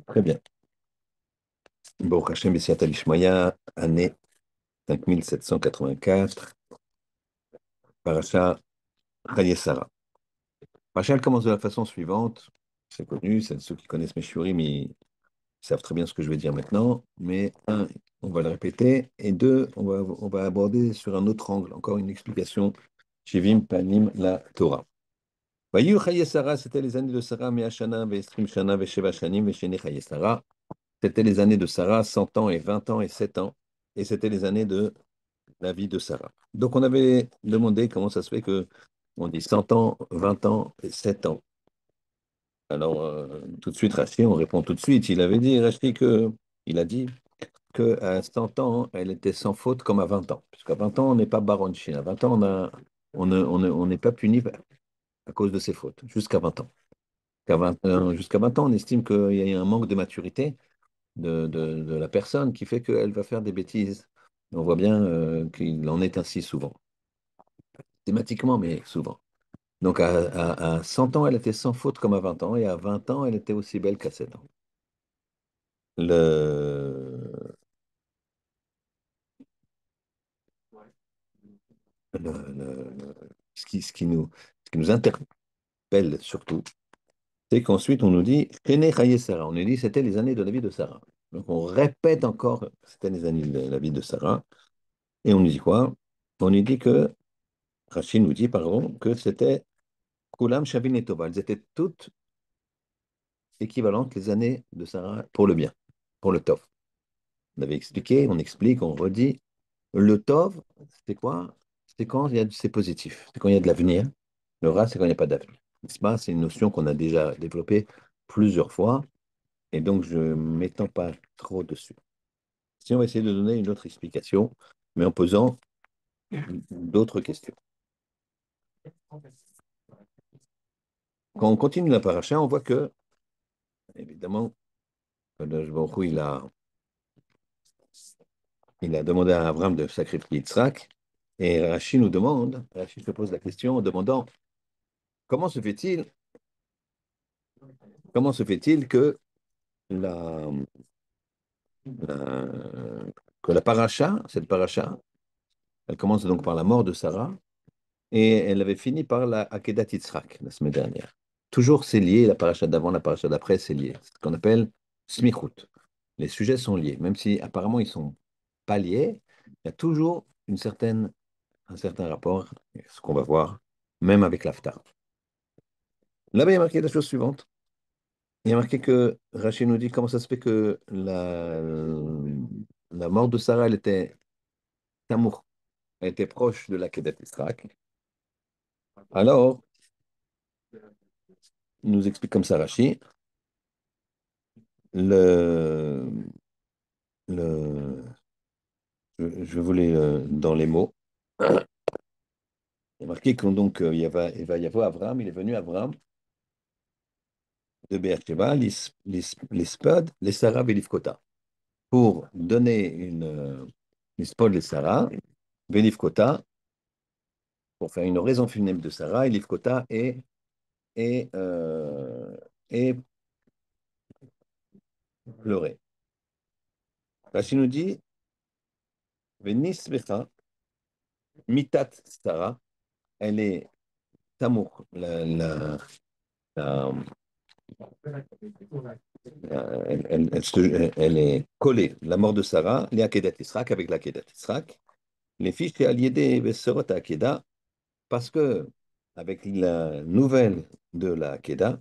Très bien. Baruch Hashem B'Siyata Dishmaya, année 5784, Parasha Chayei. Parasha, elle commence de la façon suivante. C'est connu, ceux qui connaissent mes shurim, ils savent très bien ce que je vais dire maintenant. Mais un, on va le répéter. Et deux, on va aborder sur un autre angle, encore une explication. Shivim Panim la Torah. Vayu Chayei Sarah, c'était les années de Sarah, Mea Shana, Ve'estrim Shana, Ve'sheva Shanim, Ve'sheni Chayei Sarah. C'était les années de Sarah, 100 ans et 20 ans et 7 ans. Et c'était les années de la vie de Sarah. Donc on avait demandé comment ça se fait que on dit 100 ans, 20 ans et 7 ans. Alors tout de suite, Rachid, on répond tout de suite. Il avait dit, Rachid, il a dit qu'à 100 ans, elle était sans faute comme à 20 ans. Puisqu'à 20 ans, on n'est pas baron Chine. À 20 ans, on n'est pas puni à cause de ses fautes, jusqu'à 20 ans. Jusqu'à 20 ans, on estime qu'il y a un manque de maturité de la personne qui fait qu'elle va faire des bêtises. On voit bien qu'il en est ainsi souvent. Thématiquement, mais souvent. Donc à 100 ans, elle était sans faute comme à 20 ans, et à 20 ans, elle était aussi belle qu'à 7 ans. Le, ce qui nous interpelle surtout, c'est qu'ensuite on nous dit Shene Chaye Sarah. On nous dit c'était les années de la vie de Sarah. Donc on répète encore c'était les années de la vie de Sarah. Et on nous dit quoi? On nous dit que, Rachid nous dit, pardon, que c'était Kulam Shavin et Tova. Elles étaient toutes équivalentes les années de Sarah pour le bien, pour le Tov. On avait expliqué, on explique, on redit. Le Tov, c'est quoi? C'est positif, c'est quand il y a de l'avenir. Le Ra, c'est quand il n'y a pas d'avenir. N'est-ce pas? C'est une notion qu'on a déjà développée plusieurs fois, et donc je ne m'étends pas trop dessus. Si on va essayer de donner une autre explication, mais en posant d'autres questions. Quand on continue la paracha, on voit que, évidemment, le Baruch Hu, il a demandé à Abraham de sacrifier Yitzhak, et Rachid se pose la question en demandant comment se fait-il, comment se fait-il la, la- que la paracha, cette paracha, elle commence donc par la mort de Sarah, et elle avait fini par la Akedat Yitzhak la semaine dernière. Toujours c'est lié, la paracha d'avant, la paracha d'après, c'est lié. C'est ce qu'on appelle smichut. Les sujets sont liés, même si apparemment ils sont pas liés, il y a toujours un certain rapport, ce qu'on va voir, même avec l'Aftar. Là-bas, il y a marqué la chose suivante. Il y a marqué que Rachid nous dit comment ça se fait que la mort de Sarah, elle était tamour, elle était proche de la Kedat Israq. Alors, il nous explique comme ça Rachid, le, le, je voulais dans les mots, il y a marqué que donc il va y avoir Abraham, il est venu Abraham de Beersheba, l'Ispad, les Sarah et l'Ifkota, pour donner l'Ispad, les Sarah, Velivkota, pour faire une raison funèbre de Sarah, et l'Ifkota et, euh, et pleurer. Rachid nous dit, Venisvecha, mitat Sarah, elle est tamour, la- elle est collée, la mort de Sarah, les Akedat Israq avec l'Akedat Israq, les fiches et Aliédé Veserot Akeda, parce que avec la nouvelle de la Akeda,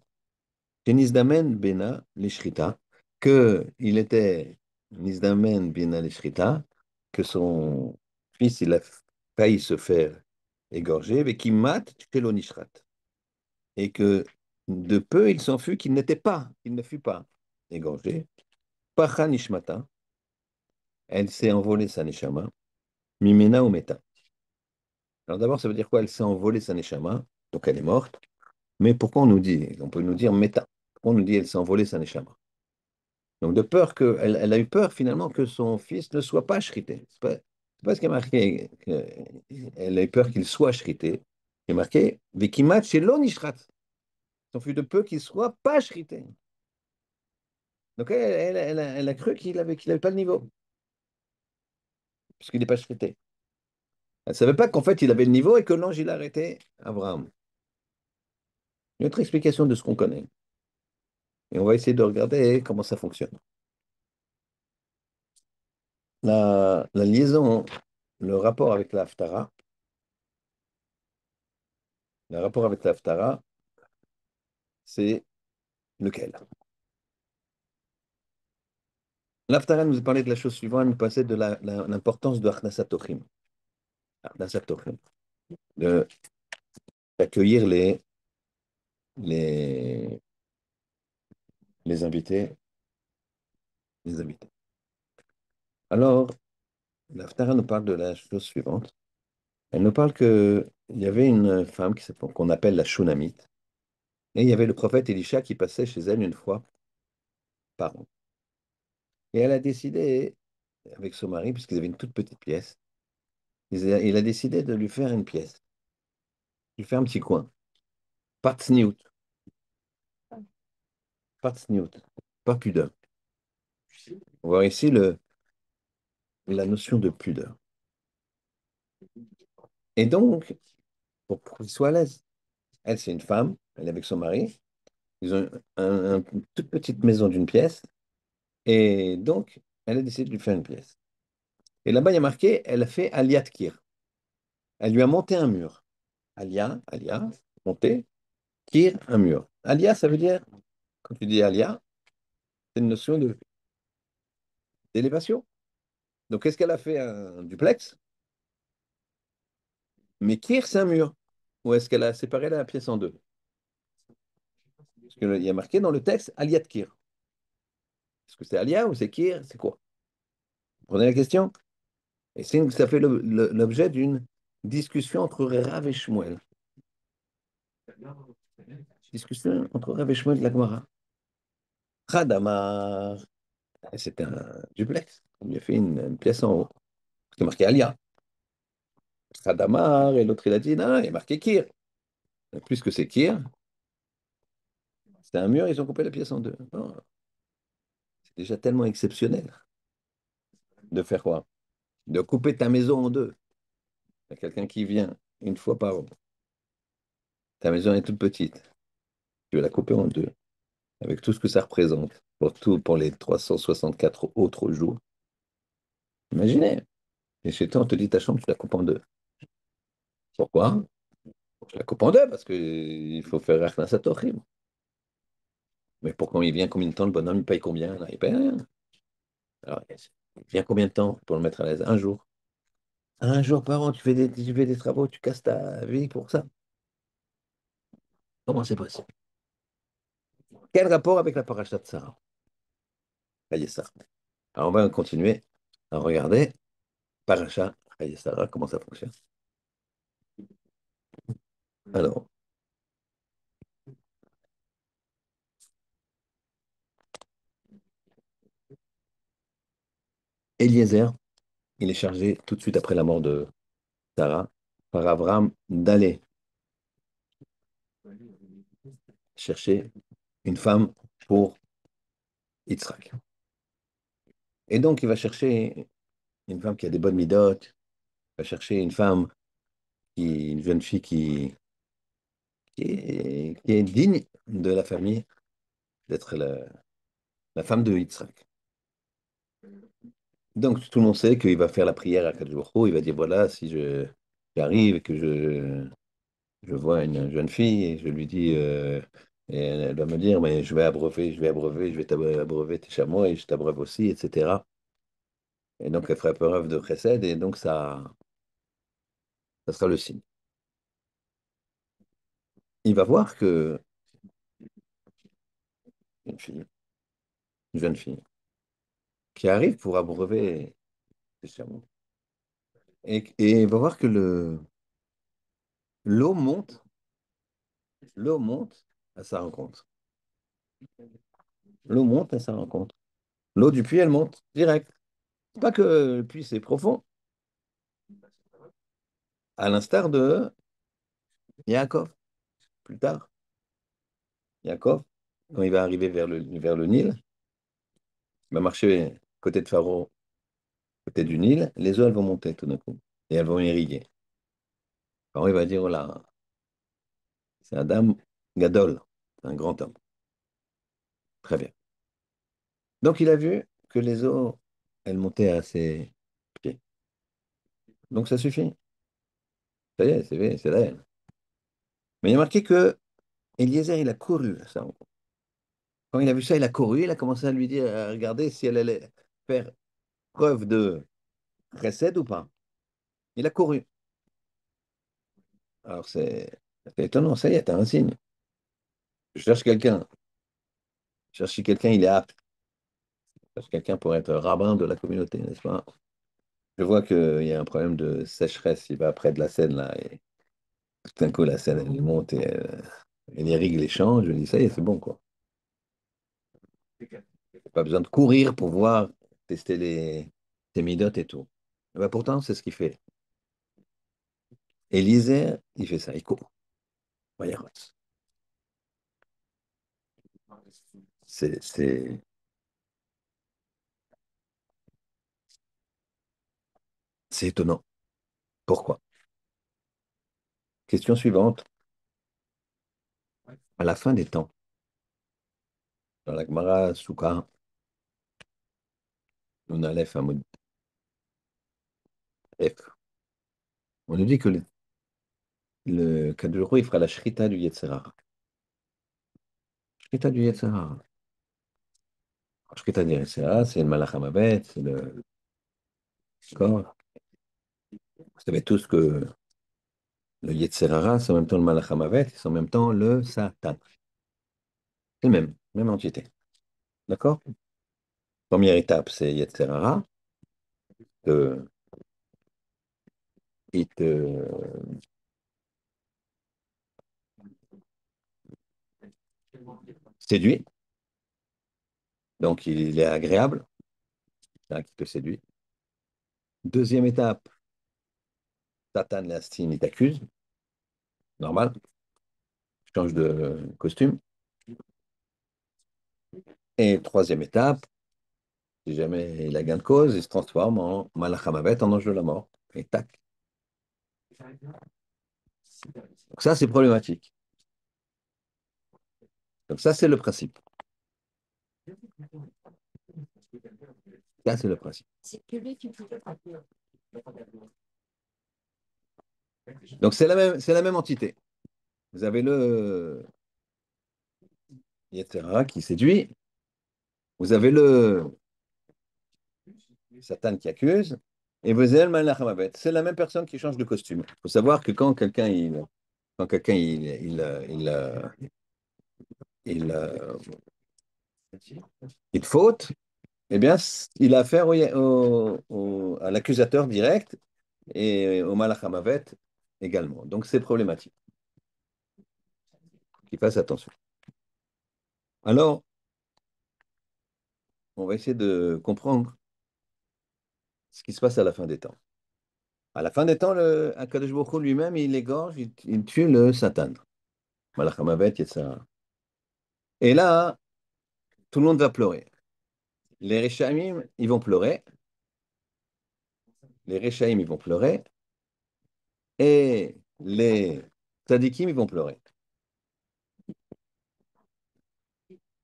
Nizdamen Bena Lishrita, que il était Nizdamen Bena Lishrita, que son fils il a failli se faire égorger, mais qui mat Shelo Nishrat, et que de peu il s'en fut qu'il n'était pas, il ne fut pas égorgé. Pacha Nishmata, elle s'est envolée sa neshama, Mimena ou Meta. Alors d'abord, ça veut dire quoi? Elle s'est envolée sa neshama, donc elle est morte. Mais pourquoi on nous dit, on peut nous dire Meta? Pourquoi on nous dit elle s'est envolée sa neshama? Donc, de peur elle a eu peur finalement que son fils ne soit pas shrité. C'est pas ce qui est marqué. Elle a eu peur qu'il soit shrité. Il est marqué Vekimat shelo nishrat. Il en fut de peu qu'il soit pas shrité. Donc elle a cru qu'il avait pas le niveau, puisqu'il n'est pas chété. Elle ne savait pas qu'en fait il avait le niveau et que l'ange il a arrêté Abraham. Une autre explication de ce qu'on connaît. Et on va essayer de regarder comment ça fonctionne. La liaison, le rapport avec la Haftara, le rapport avec la Haftara, c'est lequel? L'Haftara nous a parlé de la chose suivante, elle nous passait de l'importance de Achnasat Tochim. Achnasat Tochim, de- d'accueillir les, les invités, les invités. Alors, l'Haftara nous parle de la chose suivante. Elle nous parle que il y avait une femme qu'on appelle la Shunamite, et il y avait le prophète Élisha qui passait chez elle une fois par an. Et elle a décidé, avec son mari, puisqu'ils avaient une toute petite pièce, il a décidé de lui faire une pièce, de lui faire un petit coin. Pas tsniout, pas tsniout, pas pudeur. On va voir ici la notion de pudeur. Et donc, pour qu'il soit à l'aise, elle, c'est une femme, elle est avec son mari, ils ont une toute petite maison d'une pièce, et donc, elle a décidé de lui faire une pièce. Et là-bas, il y a marqué, elle a fait Aliat Kir. Elle lui a monté un mur. Alia, monter, Kir, un mur. Alia, ça veut dire, quand tu dis Alia, c'est une notion d'élévation. Donc, est-ce qu'elle a fait un duplex? Mais Kir, c'est un mur. Ou est-ce qu'elle a séparé la pièce en deux? Parce qu'il y a marqué dans le texte Aliat Kir. Est-ce que c'est Alia ou c'est Kir? C'est quoi? Vous prenez la question? Et ça fait l'objet d'une discussion entre Rav et Shmuel. Discussion entre Rav et Shmuel de la Gemara. Hadamar, c'était un duplex. On lui a fait une pièce en haut. C'est marqué Alia. Hadamar, et l'autre il a dit non, il y a marqué Kir. Puisque c'est Kir, c'est un mur, ils ont coupé la pièce en deux. Non, c'est déjà tellement exceptionnel de faire quoi? De couper ta maison en deux. Il y a quelqu'un qui vient une fois par an. Ta maison est toute petite. Tu veux la couper en deux, avec tout ce que ça représente pour les 364 autres jours. Imaginez. Et chez toi, on te dit ta chambre, tu la coupes en deux. Pourquoi? Je la coupe en deux parce qu'il faut faire Rachna Satorim. Mais pour quand il vient, combien de temps le bonhomme, il paye combien? Là, il paye rien. Alors, il vient combien de temps pour le mettre à l'aise? Un jour. Un jour par an, tu fais des travaux, tu casses ta vie pour ça. Comment c'est possible? Quel rapport avec la paracha de Sarah? Ça. Alors, on va continuer à regarder paracha Sarah, comment ça fonctionne. Alors, Eliezer, il est chargé tout de suite après la mort de Sarah par Abraham d'aller chercher une femme pour Yitzhak. Et donc, il va chercher une femme qui a des bonnes midotes, il va chercher une jeune fille qui est digne de la famille, d'être la femme de Yitzhak. Donc, tout le monde sait qu'il va faire la prière à Kadosh Baruch Hu, il va dire, voilà, si j'arrive et que je vois une jeune fille et je lui dis, et elle va me dire, mais je vais t'abreuver tes chameaux et je t'abreuve aussi, etc. Et donc, elle fera preuve de précède et donc ça sera le signe. Il va voir que une fille, une jeune fille, qui arrive pour abreuver ses chameaux, et il va voir que l'eau monte, l'eau monte à sa rencontre. L'eau monte à sa rencontre. L'eau du puits, elle monte direct. C'est pas que le puits, c'est profond, à l'instar de Yaakov, plus tard. Yaakov, quand il va arriver vers le Nil, Il va marcher côté de Pharaon, côté du Nil, les eaux, elles vont monter tout d'un coup. Et elles vont irriguer. Pharaon, il va dire, oh là, c'est Adam Gadol, c'est un grand homme. Très bien. Donc, il a vu que les eaux, elles montaient à ses pieds. Donc, ça suffit. Ça y est, c'est fait, c'est là. Mais il a marqué que Eliezer, il a couru. Ça. Quand il a vu ça, il a couru, il a commencé à lui dire, à regarder si elle allait faire preuve de précède ou pas. Il a couru. Alors, c'est étonnant, ça y est, t'as un signe. Je cherche quelqu'un. Je cherche si quelqu'un, il est apte. Je cherche quelqu'un pour être rabbin de la communauté, n'est-ce pas? Je vois qu'il y a un problème de sécheresse. Il va près de la Seine, là, et tout d'un coup, la Seine, elle monte et les rigues les changent. Je dis, ça y est, c'est bon, quoi. Pas besoin de courir pour voir, tester les midotes et tout. Eh ben, pourtant, c'est ce qu'il fait. Élisée, il fait ça, il court. Voyez, c'est c'est étonnant. Pourquoi? Question suivante. À la fin des temps, dans la Gemara Souka, on Aleph Hamoud F, on nous dit que le Kadjuro, il fera la Shrita du Yetzirah. Shrita du Yetzirah. Shrita du Yetzirah, c'est le Malach HaMavet, c'est le corps. Vous savez tous que le Yetzirah, c'est en même temps le Malach HaMavet, c'est en même temps le Satan. C'est le même entité. D'accord? Première étape, c'est Yetzirah. te- Il te séduit, donc il est agréable, c'est un qui te séduit. Deuxième étape, Satan l'astine, il t'accuse, normal, change de costume. Et troisième étape, si jamais il a gain de cause, il se transforme en Malachamavet, en ange de la mort. Et tac. Donc ça, c'est problématique. Donc ça, c'est le principe. Ça, c'est le principe. Donc c'est la même entité. Vous avez le Yetzirah qui séduit, vous avez le Satan qui accuse, et vous avez le Malachamavet. C'est la même personne qui change de costume. Il faut savoir que quand quelqu'un il faute, eh bien, il a affaire à l'accusateur direct et au Malachamavet également. Donc, c'est problématique. Qu'il fasse attention. Alors, on va essayer de comprendre ce qui se passe à la fin des temps. À la fin des temps, le Akadosh Baruch Hu lui-même, il égorge, il tue le Satan. Malachamavet, etc. Et là, tout le monde va pleurer. Les Réchaïm, ils vont pleurer. Les Réchaïm, ils vont pleurer. Et les Tzadikim, ils vont pleurer.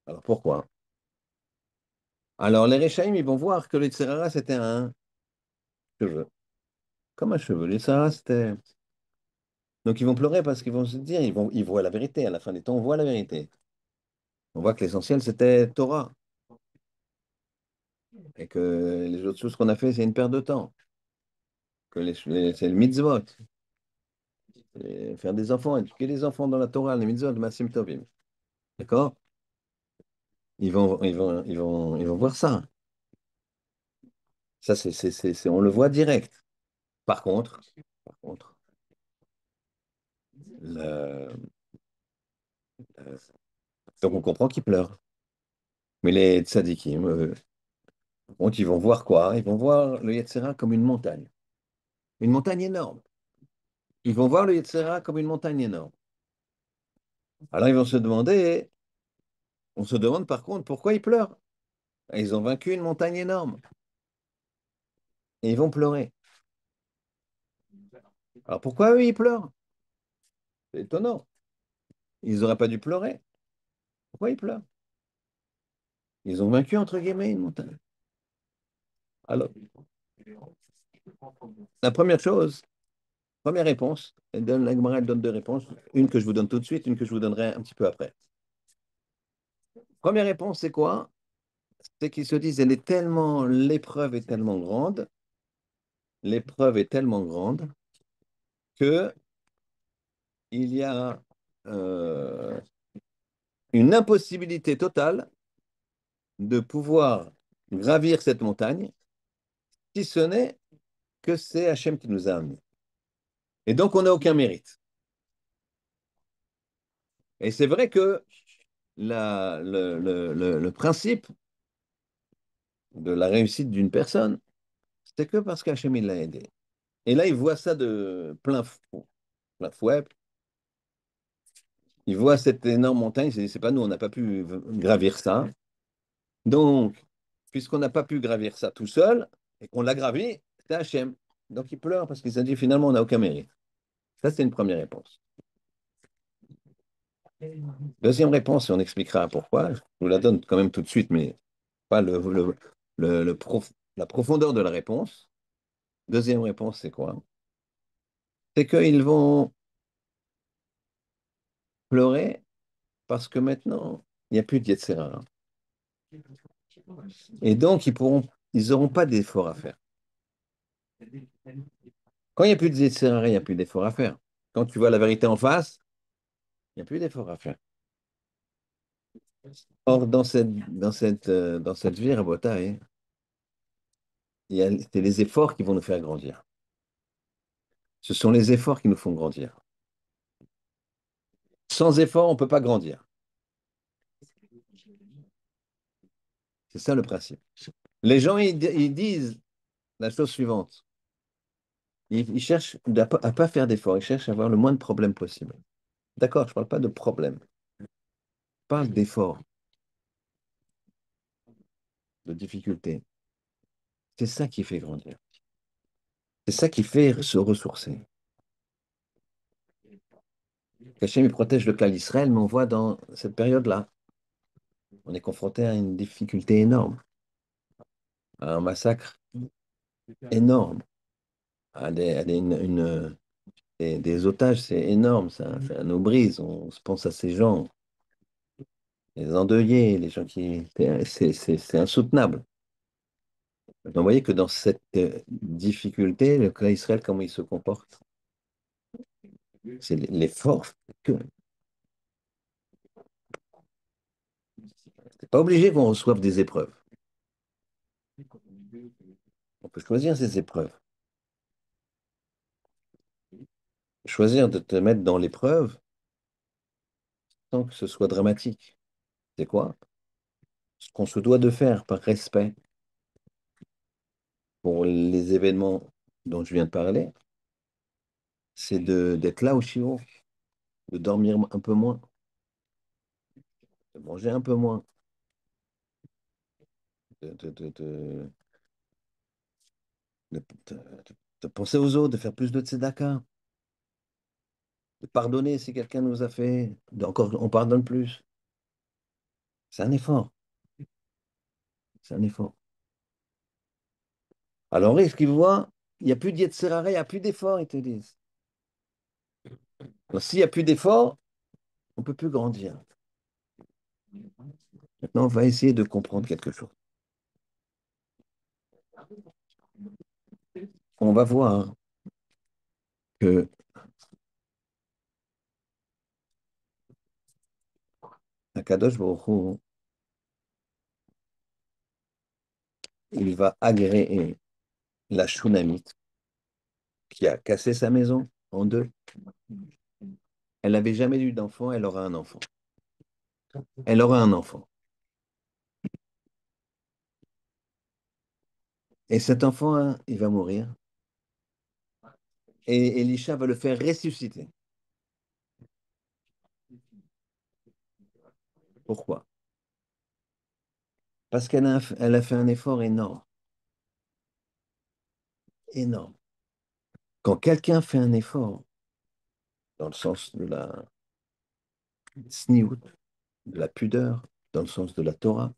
Alors, pourquoi? Alors, les Réchaïm, ils vont voir que le Tzerara, c'était un cheveu. Comme un cheveu. Le Tzerara, c'était. Donc, ils vont pleurer parce qu'ils vont se dire, ils voient la vérité. À la fin des temps, on voit la vérité. On voit que l'essentiel, c'était Torah. Et que les autres choses qu'on a fait, c'est une perte de temps. Que c'est le mitzvot. Faire des enfants, éduquer les enfants dans la Torah, les mitzvot, le Masim Tovim. D'accord? Ils vont voir ça. Ça, on le voit direct. Par contre, le- euh, donc on comprend qu'ils pleurent. Mais les tzadikim, par contre, ils vont voir quoi? Ils vont voir le Yetzirah comme une montagne. Une montagne énorme. Ils vont voir le Yetzirah comme une montagne énorme. Alors ils vont se demander, on se demande par contre pourquoi ils pleurent. Et ils ont vaincu une montagne énorme. Et ils vont pleurer. Alors pourquoi eux, ils pleurent? C'est étonnant. Ils n'auraient pas dû pleurer. Pourquoi ils pleurent? Ils ont vaincu, entre guillemets, une montagne. Alors, la première chose, première réponse, la Gemara, elle donne deux réponses. Une que je vous donne tout de suite, une que je vous donnerai un petit peu après. Première réponse, c'est quoi? C'est qu'ils se disent, l'épreuve est tellement grande que il y a euh, une impossibilité totale de pouvoir gravir cette montagne, si ce n'est que c'est Hachem qui nous a amenés. Et donc, on n'a aucun mérite. Et c'est vrai que le principe de la réussite d'une personne, c'est que parce qu'Hachem il l'a aidé. Et là, il voit ça de plein fouet. Il voit cette énorme montagne, il se dit, c'est pas nous, on n'a pas pu gravir ça. Donc, puisqu'on n'a pas pu gravir ça tout seul, et qu'on l'a gravi, c'est Hachem. Donc, il pleure parce qu'il s'est dit, finalement, on n'a aucun mérite. Ça, c'est une première réponse. Deuxième réponse, et on expliquera pourquoi, je vous la donne quand même tout de suite, mais pas la profondeur de la réponse. Deuxième réponse, c'est quoi? C'est qu'ils vont pleurer parce que maintenant, il n'y a plus de Yetzer Hara. Et donc, ils n'auront pas d'effort à faire. Quand il n'y a plus de Yetzer Hara, il n'y a plus d'effort à faire. Quand tu vois la vérité en face, il n'y a plus d'effort à faire. Or, dans cette vie, Rabotai, c'est les efforts qui vont nous faire grandir. Ce sont les efforts qui nous font grandir. Sans effort, on ne peut pas grandir. C'est ça le principe. Les gens, ils disent la chose suivante. Ils cherchent à pas faire d'efforts, ils cherchent à avoir le moins de problèmes possible. D'accord, je ne parle pas de problème, je parle d'efforts, de difficultés. C'est ça qui fait grandir. C'est ça qui fait se ressourcer. Hachem, il protège le clan d'Israël, mais on voit dans cette période-là, on est confronté à une difficulté énorme, à un massacre énorme, des otages, c'est énorme, ça nous brise. On se pense à ces gens, les endeuillés, les gens qui. C'est insoutenable. Donc, vous voyez que dans cette difficulté, le clan Israël, comment il se comporte? C'est l'effort. Que... C'est pas obligé qu'on reçoive des épreuves. On peut choisir ces épreuves. Choisir de te mettre dans l'épreuve sans que ce soit dramatique. C'est quoi? Ce qu'on se doit de faire par respect pour les événements dont je viens de parler, c'est d'être là au chiot, de dormir un peu moins, de manger un peu moins, de, de, de, de, de- de- de penser aux autres, de faire plus de tzedaka, de pardonner si quelqu'un nous a fait, encore on pardonne plus. C'est un effort, c'est un effort. Alors, ce qu'ils voient, il n'y a plus de Yetzer Hara, il n'y a plus d'effort, ils te disent. Alors, s'il n'y a plus d'effort, on ne peut plus grandir. Maintenant, on va essayer de comprendre quelque chose. On va voir que Akadosh Baruch Hu, il va agréer la Shunamite qui a cassé sa maison en deux. Elle n'avait jamais eu d'enfant, elle aura un enfant. Elle aura un enfant. Et cet enfant, hein, il va mourir. Et Elisha va le faire ressusciter. Pourquoi? Parce elle a fait un effort énorme, énorme. Quand quelqu'un fait un effort, dans le sens de la sniout, de la pudeur, dans le sens de la Torah,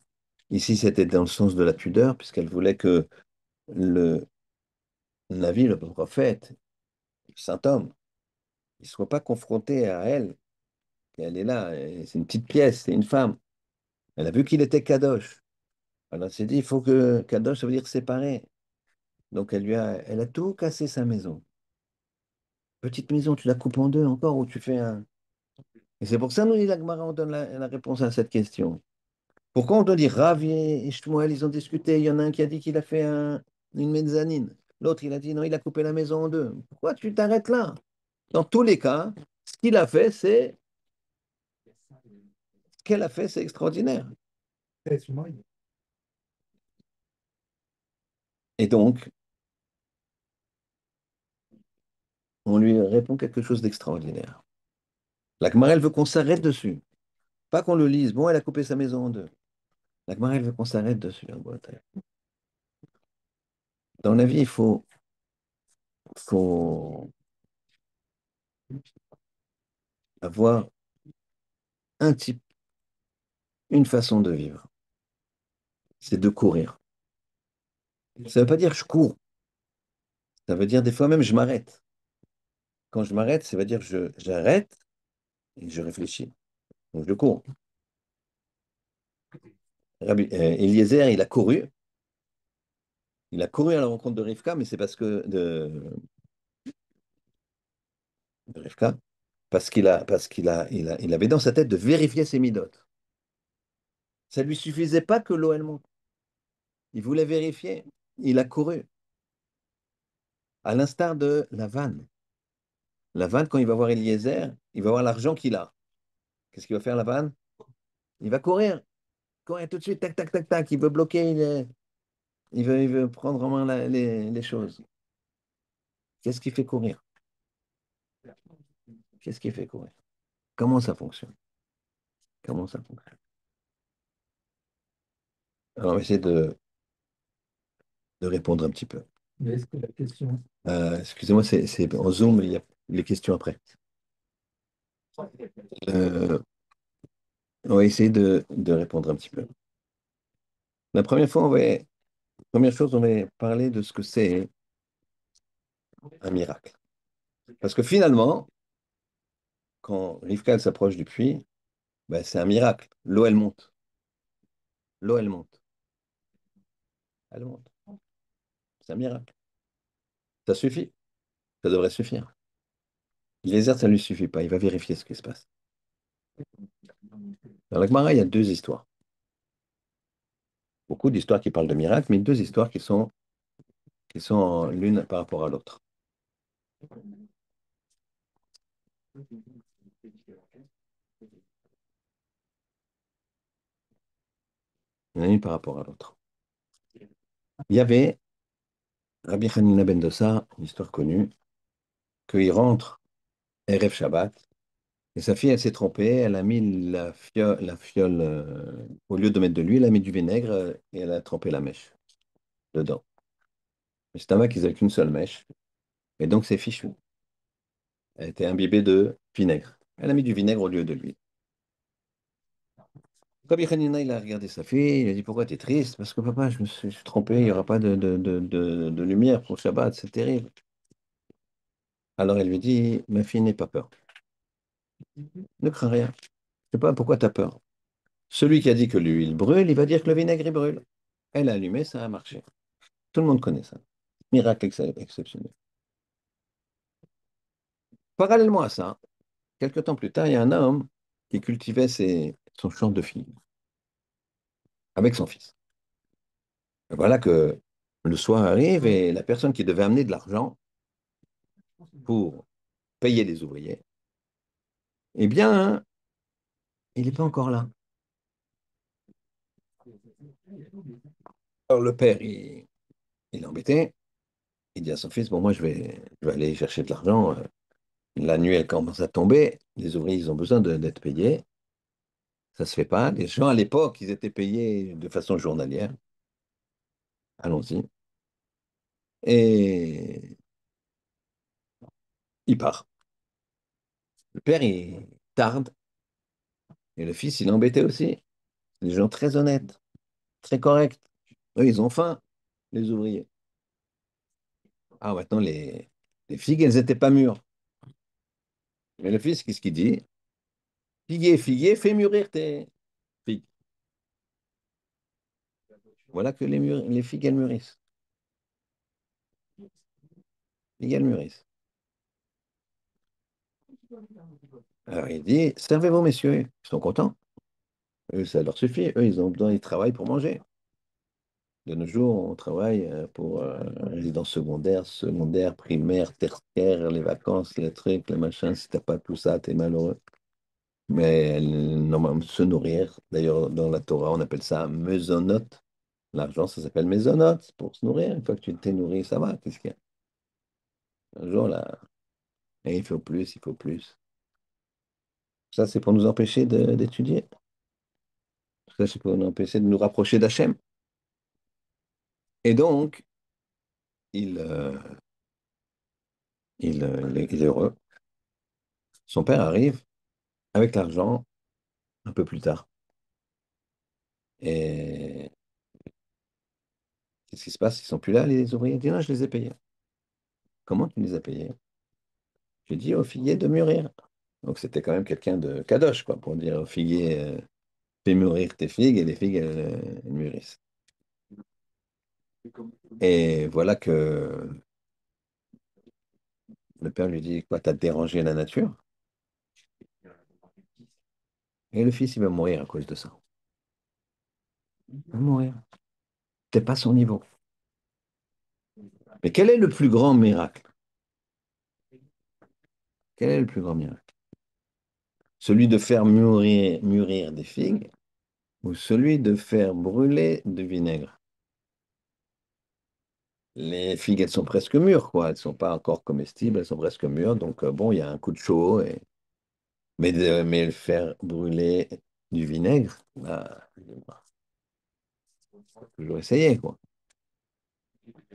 ici c'était dans le sens de la pudeur, puisqu'elle voulait que le Navi, le prophète, le saint homme, il ne soit pas confronté à elle. Elle est là, et c'est une petite pièce, c'est une femme. Elle a vu qu'il était Kadosh. Alors elle s'est dit, il faut que Kadosh, ça veut dire séparé. Donc elle a tout cassé sa maison. Petite maison, tu la coupes en deux encore ou tu fais un. Et c'est pour ça, nous, dit la Gemara, on donne la réponse à cette question. Pourquoi on doit dire Rav et Shmuel, ils ont discuté. Il y en a un qui a dit qu'il a fait une mezzanine. L'autre, il a dit non, il a coupé la maison en deux. Pourquoi tu t'arrêtes là? Dans tous les cas, ce qu'il a fait, c'est. Ce qu'elle a fait, c'est extraordinaire. Et donc, on lui répond quelque chose d'extraordinaire. La Gemara, elle veut qu'on s'arrête dessus. Pas qu'on le lise. Bon, elle a coupé sa maison en deux. La Gemara, elle veut qu'on s'arrête dessus. Dans la vie, faut avoir un type, une façon de vivre. C'est de courir. Ça ne veut pas dire je cours. Ça veut dire des fois même je m'arrête. Quand je m'arrête, ça veut dire j'arrête et je réfléchis. Donc je cours. Eliezer, il a couru. Il a couru à la rencontre de Rivka, mais c'est parce que de Rivka, il avait dans sa tête de vérifier ses midotes. Ça ne lui suffisait pas que l'eau elle monte. Il voulait vérifier. Il a couru. À l'instar de la vanne. La vanne, quand il va voir Eliezer, il va voir l'argent qu'il a. Qu'est-ce qu'il va faire, la vanne? Il va courir. Courir tout de suite, tac, tac, tac, tac. Il veut bloquer, il veut prendre en main les choses. Qu'est-ce qui fait courir? Qu'est-ce qui fait courir? Comment ça fonctionne? Comment ça fonctionne? Alors, on va essayer de répondre un petit peu. Mais est-ce que la question... Excusez-moi, c'est en Zoom, il y a les questions après. Euh, on va essayer de répondre un petit peu. La première fois, première chose, on va parler de ce que c'est un miracle. Parce que finalement, quand Rivka elle s'approche du puits, ben, c'est un miracle. L'eau, elle monte. L'eau, elle monte. Elle monte. C'est un miracle. Ça suffit. Ça devrait suffire. Eliezer, ça ne lui suffit pas. Il va vérifier ce qui se passe. Dans la Gemara, il y a deux histoires. Beaucoup d'histoires qui parlent de miracles, mais deux histoires qui sont l'une par rapport à l'autre. Il y en a une par rapport à l'autre. Il y avait Rabbi Hanina ben Dossa, une histoire connue, qu'il rentre Erev Shabbat, et sa fille, elle s'est trompée, elle a mis la fiole au lieu de mettre de l'huile, elle a mis du vinaigre et elle a trempé la mèche dedans. Mais c'est un qu'ils n'avaient qu'une seule mèche, et donc c'est fichu. Elle était imbibée de vinaigre. Elle a mis du vinaigre au lieu de l'huile. Rabbi Hanina, il a regardé sa fille, il a dit, pourquoi tu es triste? Parce que papa, je me suis trompé, il n'y aura pas de lumière pour Shabbat, c'est terrible. Alors elle lui dit, ma fille, n'aie pas peur. Ne crains rien. Je ne sais pas pourquoi tu as peur. Celui qui a dit que l'huile brûle, il va dire que le vinaigre il brûle. Elle a allumé, ça a marché. Tout le monde connaît ça. Miracle exceptionnel. Parallèlement à ça, quelques temps plus tard, il y a un homme qui cultivait son champ de figues avec son fils. Et voilà que le soir arrive et la personne qui devait amener de l'argent pour payer les ouvriers, eh bien, il n'est pas encore là. Alors le père, il est embêté. Il dit à son fils, bon, moi, je vais aller chercher de l'argent. La nuit, elle commence à tomber. Les ouvriers, ils ont besoin d'être payés. Ça se fait pas. Les gens à l'époque, ils étaient payés de façon journalière. Allons-y. Et il part. Le père, il tarde. Et le fils, il est embêté aussi. Des gens très honnêtes, très corrects. Eux, ils ont faim, les ouvriers. Ah, maintenant, les figues, elles n'étaient pas mûres. Mais le fils, qu'est-ce qu'il dit? Figuier, figuier, fais mûrir tes figues. Voilà que les figues, elles mûrissent. Les figues, elles mûrissent. Alors, il dit, servez-vous, messieurs. Ils sont contents. Eux, ça leur suffit. Eux, ils ont besoin, ils travaillent pour manger. De nos jours, on travaille pour résidence secondaire, secondaire, primaire, tertiaire, les vacances, les trucs, les machins. Si t'as pas tout ça, t'es malheureux. Mais normalement, se nourrir, d'ailleurs, dans la Torah, on appelle ça mezonot. L'argent, ça s'appelle mezonot, c'est pour se nourrir. Une fois que tu t'es nourri, ça va. Qu'est-ce qu'il y a? Un jour, là, et il faut plus, il faut plus. Ça, c'est pour nous empêcher d'étudier. Ça, c'est pour nous empêcher de nous rapprocher d'Hachem. Et donc, il, euh, il est heureux. Son père arrive avec l'argent un peu plus tard. Et qu'est-ce qui se passe? Ils sont plus là, les ouvriers? Il dit non, je les ai payés. Comment tu les as payés? J'ai dit au figuier de mûrir. Donc c'était quand même quelqu'un de kadosh, quoi, pour dire au figuier, fais mûrir tes figues et les figues, elles mûrissent. Et voilà que le père lui dit, quoi, t'as dérangé la nature? Et le fils, il va mourir à cause de ça. Il va mourir. T'es pas son niveau. Mais quel est le plus grand miracle? Quel est le plus grand miracle? Celui de faire mûrir des figues ou celui de faire brûler du vinaigre? Les figues, elles sont presque mûres, quoi. Elles sont pas encore comestibles, elles sont presque mûres. Donc, bon, il y a un coup de chaud. Mais le faire brûler du vinaigre, bah, faut toujours essayer, quoi.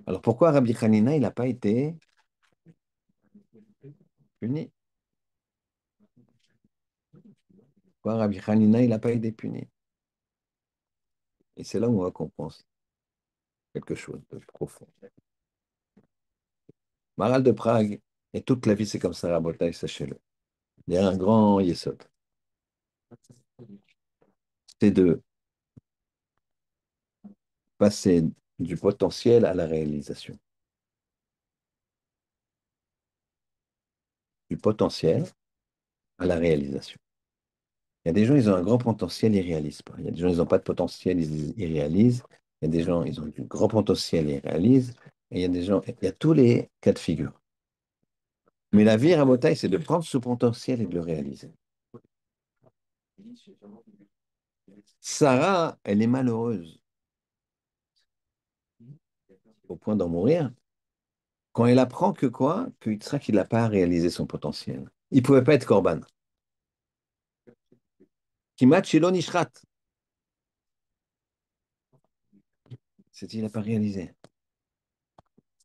Alors, pourquoi Rabbi Hanina, il n'a pas été puni? Pourquoi Rabbi Hanina, il n'a pas été puni? Et c'est là où on va comprendre quelque chose de profond. Maral de Prague, et toute la vie, c'est comme ça, Rabotai, sachez-le. Il y a un grand yesod. C'est de passer du potentiel à la réalisation. Du potentiel à la réalisation. Il y a des gens, ils ont un grand potentiel, ils ne réalisent pas. Il y a des gens, ils n'ont pas de potentiel, ils réalisent. Il y a des gens, ils ont du grand potentiel, ils réalisent. Et il y a des gens, il y a tous les cas de figure. Mais la vie, Rabotai, c'est de prendre ce potentiel et de le réaliser. Sarah, elle est malheureuse au point d'en mourir quand elle apprend que quoi? Que Yitzhak, il n'a pas réalisé son potentiel. Il ne pouvait pas être Corban. Kimat Shelo Nishrat. C'est il n'a pas réalisé.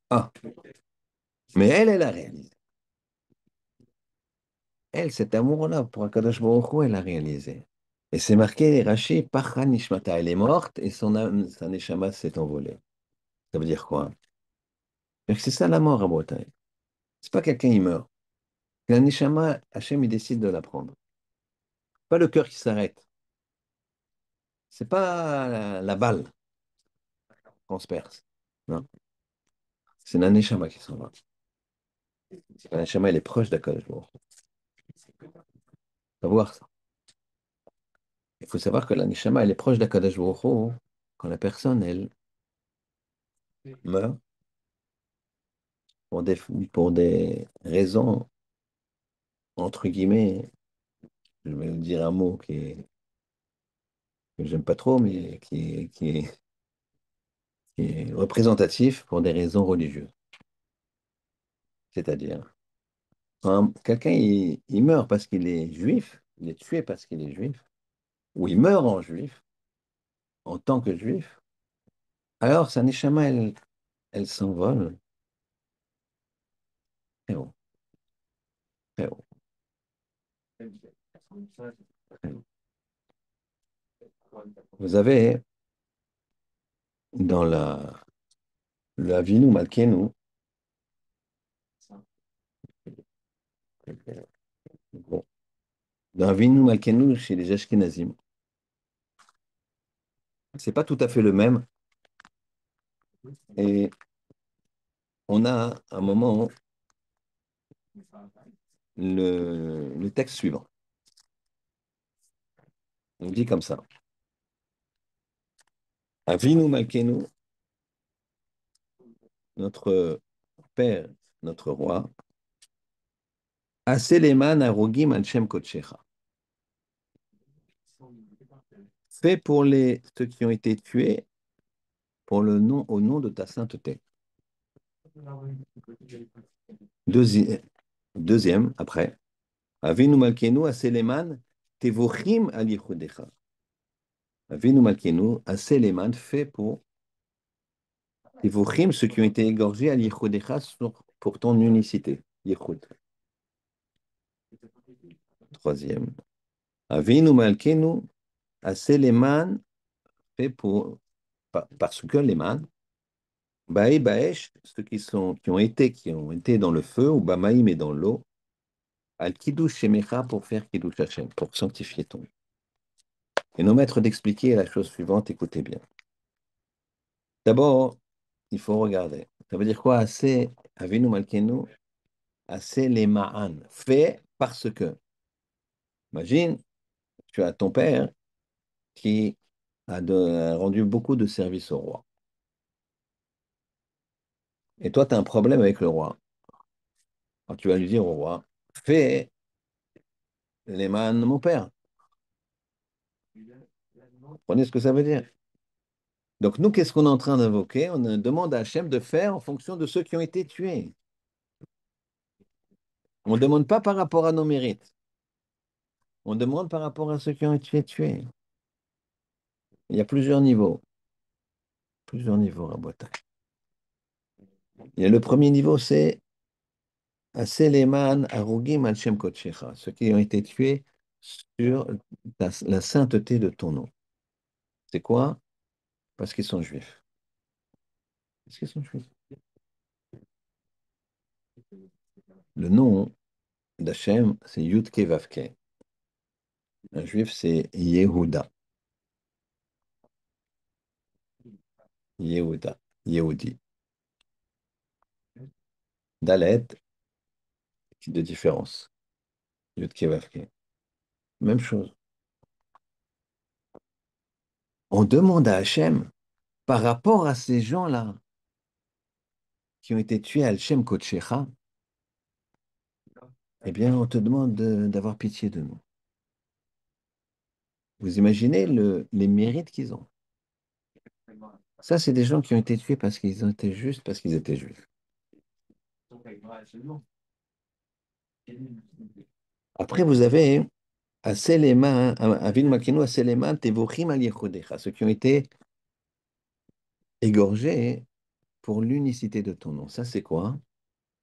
Ah, mais elle a réalisé. Elle, cet amour-là pour Akadosh Baruch Hu, elle a réalisé. Et c'est marqué, Rashi, Pacha Nishmata, elle est morte et son âme, sa neshama s'est envolée. Ça veut dire quoi? C'est ça la mort à Bretagne. C'est pas quelqu'un qui meurt. La neshama, Hachem, il décide de la prendre. Pas le cœur qui s'arrête. C'est pas la balle qu'on se perce. Non, c'est la neshama qui s'en va. La neshama, elle est proche d'Akadosh Baruch Hu. Faut voir ça. Il faut savoir que la neshama, elle est proche d'Akadosh Baruch Hu quand la personne, elle meurt pour des, pour des raisons, entre guillemets, je vais dire un mot que j'aime pas trop, mais qui est représentatif pour des raisons religieuses. C'est-à-dire, quand quelqu'un il meurt parce qu'il est juif, il est tué parce qu'il est juif, ou il meurt en juif, en tant que juif, alors sa neshama, elle s'envole très haut, très haut, très haut. Vous avez dans la Avinu Malkeinu, bon, dans Avinu Malkeinu chez les Ashkenazim, c'est pas tout à fait le même. Et on a un moment le texte suivant. On dit comme ça. Avinu Malkeinu, notre Père, notre Roi, Aseleman Arogim al Shem Kodshecha. Fait pour ceux qui ont été tués pour le nom, au nom de ta sainteté. Deuxième, deuxième après. Avinu Malkeinu Aseleman Tevochim al Yehudecha. Avinu Malkeinu Aseleman fait pour Tevochim, ceux qui ont été égorgés al Yehudecha pour ton unicité. Yehud. Troisième. Avinu Malkeinu Aseleman fait pour parce que les man, Bae Baesh, ceux qui ont été dans le feu, ou Bamaïm et dans l'eau, Al Kiddush Shemecha pour faire Kiddush Hashem, pour sanctifier ton nom. Et nos maîtres d'expliquer la chose suivante, écoutez bien. D'abord, il faut regarder. Ça veut dire quoi? Assez, Avinu Malkenu, assez les ma'an. Fait parce que. Imagine, tu as ton père qui a rendu beaucoup de services au roi. Et toi, tu as un problème avec le roi. Alors, tu vas lui dire au roi, fais les ma'an de mon père. Vous comprenez ce que ça veut dire? Donc nous, qu'est-ce qu'on est en train d'invoquer? On demande à Hachem de faire en fonction de ceux qui ont été tués. On ne demande pas par rapport à nos mérites. On demande par rapport à ceux qui ont été tués. Il y a plusieurs niveaux, Rabotai. Et le premier niveau, c'est Aseleman Arugim al Shem Kodshecha, ceux qui ont été tués sur la sainteté de ton nom. C'est quoi? Parce qu'ils sont juifs. Parce qu'ils sont juifs. Le nom d'Hachem, c'est Yudke Vavke. Un juif, c'est Yehuda. Yehuda. Yehudi. Dalet, de différence. Yudke Vavke. Même chose. On demande à Hachem, par rapport à ces gens-là qui ont été tués à Al-Shem Kodshecha, eh bien, on te demande d'avoir pitié de nous. Vous imaginez les mérites qu'ils ont. Ça, c'est des gens qui ont été tués parce qu'ils ont été justes, parce qu'ils étaient juifs. Après, vous avez Aseleman, Avinu Malkeinu, Aseleman, Tevochim al Yehudecha, ceux qui ont été égorgés pour l'unicité de ton nom. Ça, c'est quoi?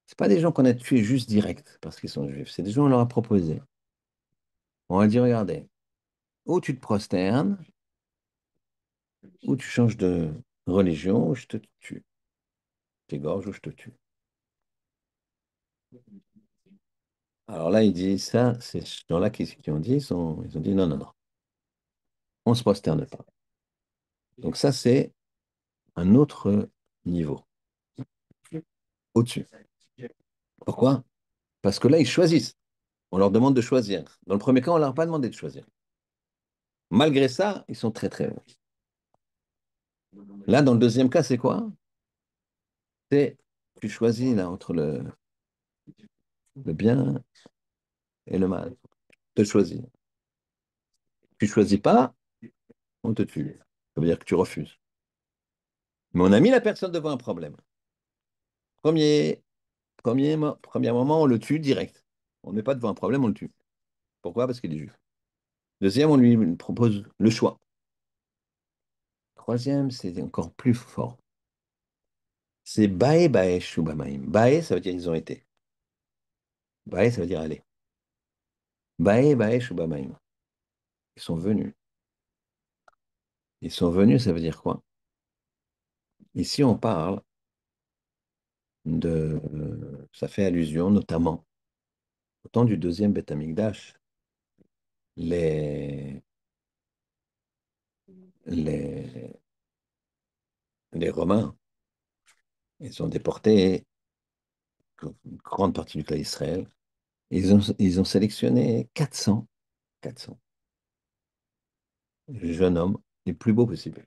C'est pas des gens qu'on a tués juste direct parce qu'ils sont juifs. C'est des gens qu'on leur a proposé. On va dire, regardez, ou tu te prosternes, ou tu changes de religion, ou je te tue. Je t'égorge ou je te tue. Alors là, il dit ça, ces gens-là qui ont dit, ils ont dit non, non, non, on ne se prosterne pas. Donc ça, c'est un autre niveau, au-dessus. Pourquoi? Parce que là, ils choisissent. On leur demande de choisir. Dans le premier cas, on ne leur a pas demandé de choisir. Malgré ça, ils sont très, très hauts. Là, dans le deuxième cas, c'est quoi? C'est tu choisis là entre le bien et le mal. Tu choisis. Tu choisis pas, on te tue. Ça veut dire que tu refuses. Mais on a mis la personne devant un problème. Premier, premier moment, on le tue direct. On ne met pas devant un problème, on le tue. Pourquoi? Parce qu'il est juif. Deuxième, on lui propose le choix. Troisième, c'est encore plus fort. C'est Bae Bae Shubamaim. Bae, ça veut dire ils ont été. Bae, ça veut dire aller. Bae Bae Shubamaim. Ils sont venus. Ils sont venus, ça veut dire quoi? Ici, on parle de. Ça fait allusion notamment au temps du deuxième Beth Amikdash. Les, les, les Romains, ils ont déporté une grande partie du peuple d'Israël. Ils ont sélectionné 400 jeunes hommes les plus beaux possibles.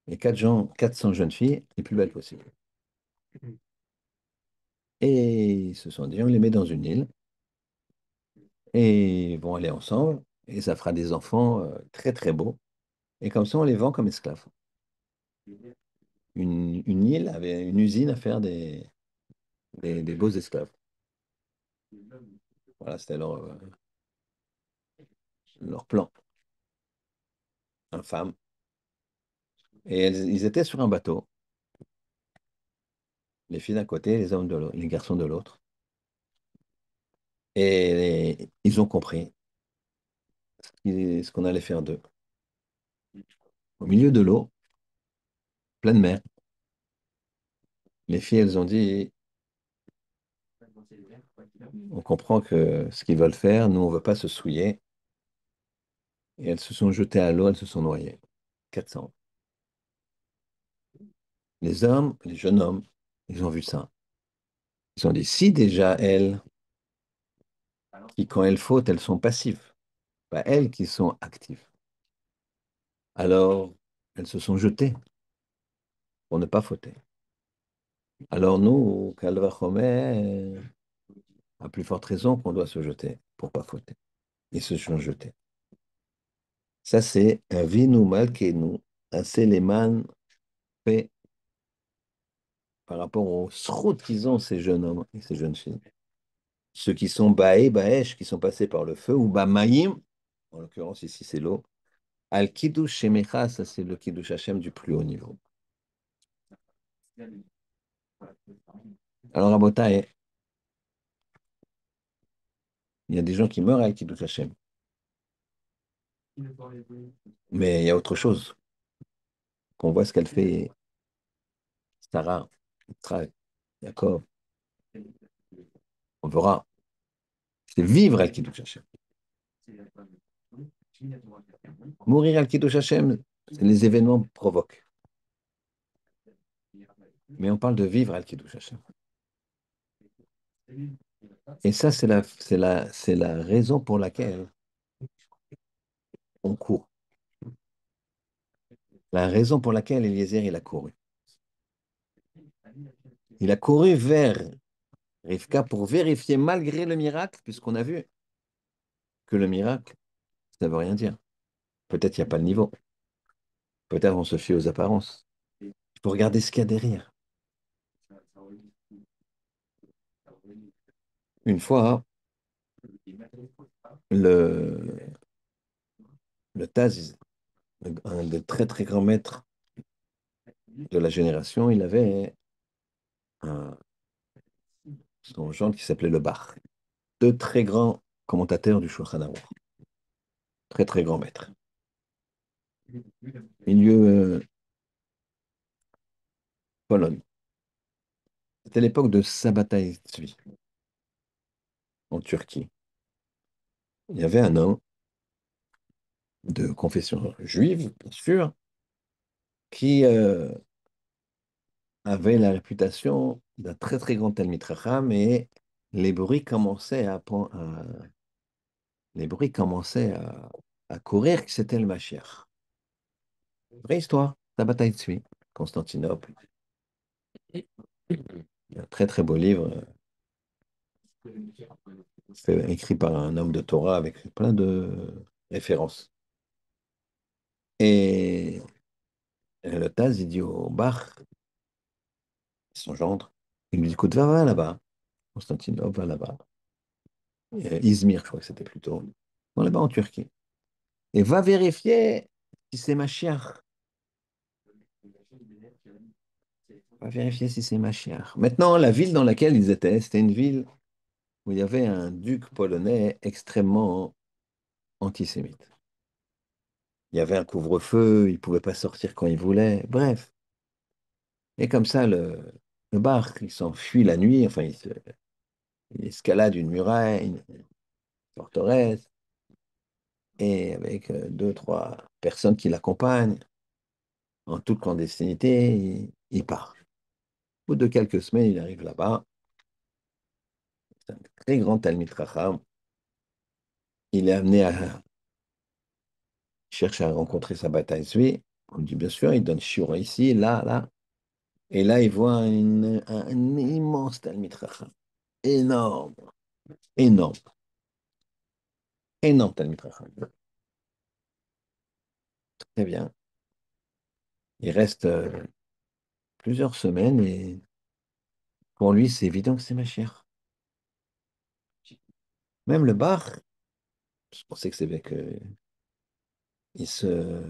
Et 400 jeunes filles les plus belles possibles. Et ils se sont dit, on les met dans une île et ils vont aller ensemble et ça fera des enfants très très beaux. Et comme ça, on les vend comme esclaves. Une île avait une usine à faire des beaux esclaves. Voilà, c'était leur plan infâme. Et ils étaient sur un bateau, les filles d'un côté, les hommes de l'autre, les garçons de l'autre. Et ils ont compris ce qu'on allait faire d'eux. Au milieu de l'eau, pleine mer, les filles, elles ont dit, on comprend que ce qu'ils veulent faire, nous, on ne veut pas se souiller. Et elles se sont jetées à l'eau, elles se sont noyées. 400. Les hommes, les jeunes hommes, ils ont vu ça. Ils ont dit, si déjà elles, qui quand elles fautent, elles sont passives, pas elles qui sont actives, alors elles se sont jetées pour ne pas fauter. Alors nous, Calva Chomer, à plus forte raison qu'on doit se jeter pour pas fauter. Ils se sont jetés. Ça, c'est un vinu malkenu, un séléman fait par rapport au srout qu'ils ont, ces jeunes hommes et ces jeunes filles. Ceux qui sont baé, baèche, qui sont passés par le feu, ou bamaïm, en l'occurrence ici c'est l'eau, al kiddush shemecha, ça c'est le kiddush Hashem du plus haut niveau. Alors, Rabotai, il y a des gens qui meurent al kiddush Hashem. Mais il y a autre chose, qu'on voit ce qu'elle fait Sarah, Yitzhak, Jacob, on verra. C'est vivre al kiddush Hashem. Mourir al kiddush Hashem, c'est les événements provoquent. Mais on parle de vivre al kiddush Hashem. Et ça, c'est la raison pour laquelle on court. La raison pour laquelle Eliezer, il a couru. Il a couru vers Rivka pour vérifier, malgré le miracle, puisqu'on a vu que le miracle, ça ne veut rien dire. Peut-être il n'y a pas le niveau. Peut-être on se fie aux apparences. Il faut regarder ce qu'il y a derrière. Une fois, le, le Taz, un des très très grands maîtres de la génération, il avait son gendre qui s'appelait le Bach. Deux très grands commentateurs du Shulchan Aruch. Très très grands maîtres. Milieu Pologne. C'était l'époque de Sabbatai Tzvi, en Turquie. Il y avait un homme de confession juive, bien sûr, qui avait la réputation d'un très très grand Talmid Chacham et les bruits commençaient les bruits commençaient à courir que c'était le Mashiach. Vraie histoire, Sabbatai Tzvi, Constantinople. Un très très beau livre, écrit par un homme de Torah avec plein de références. Et le Taz, il dit au Bach, son gendre, il lui dit, écoute, va là-bas. Constantinople, va là-bas. Izmir, je crois que c'était plutôt. Non, là-bas en Turquie. et va vérifier si c'est Machiach. Va vérifier si c'est Machiach. Maintenant, la ville dans laquelle ils étaient, c'était une ville où il y avait un duc polonais extrêmement antisémite. Il y avait un couvre-feu, il ne pouvait pas sortir quand il voulait. Bref. Et comme ça, le bar, il s'enfuit la nuit, enfin, il escalade une muraille, une forteresse, et avec deux, trois personnes qui l'accompagnent, en toute clandestinité, il part. Au bout de quelques semaines, il arrive là-bas. C'est un très grand Talmid Chacham. Il est amené à chercher à rencontrer sa bataille Zvi. On lui dit bien sûr, il donne shiur ici, là, là. Et là, il voit un immense Talmid Chacham. Énorme, énorme, énorme Talmid Chacham. Très bien. Il reste plusieurs semaines et pour lui, c'est évident que c'est ma chère. Même le bar, je pensais que c'est que il se,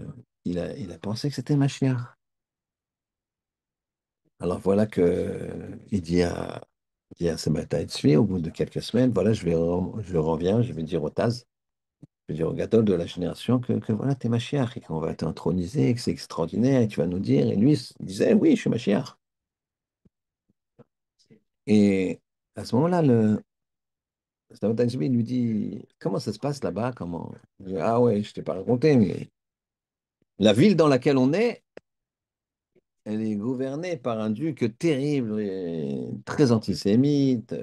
il a pensé que c'était ma chère. Alors voilà que il dit à Samantha Etzvi, au bout de quelques semaines, voilà, je reviens, je vais dire au Taz, je vais dire au Gadol de la génération que voilà, t'es ma chère et qu'on va t'introniser, et que c'est extraordinaire et tu vas nous dire. Et lui, il disait, oui, je suis ma chère. Et à ce moment-là, Samantha Etzvi lui dit, comment ça se passe là-bas? Comment? Il dit, ah ouais, je t'ai pas raconté, mais la ville dans laquelle on est, elle est gouvernée par un duc terrible et très antisémite.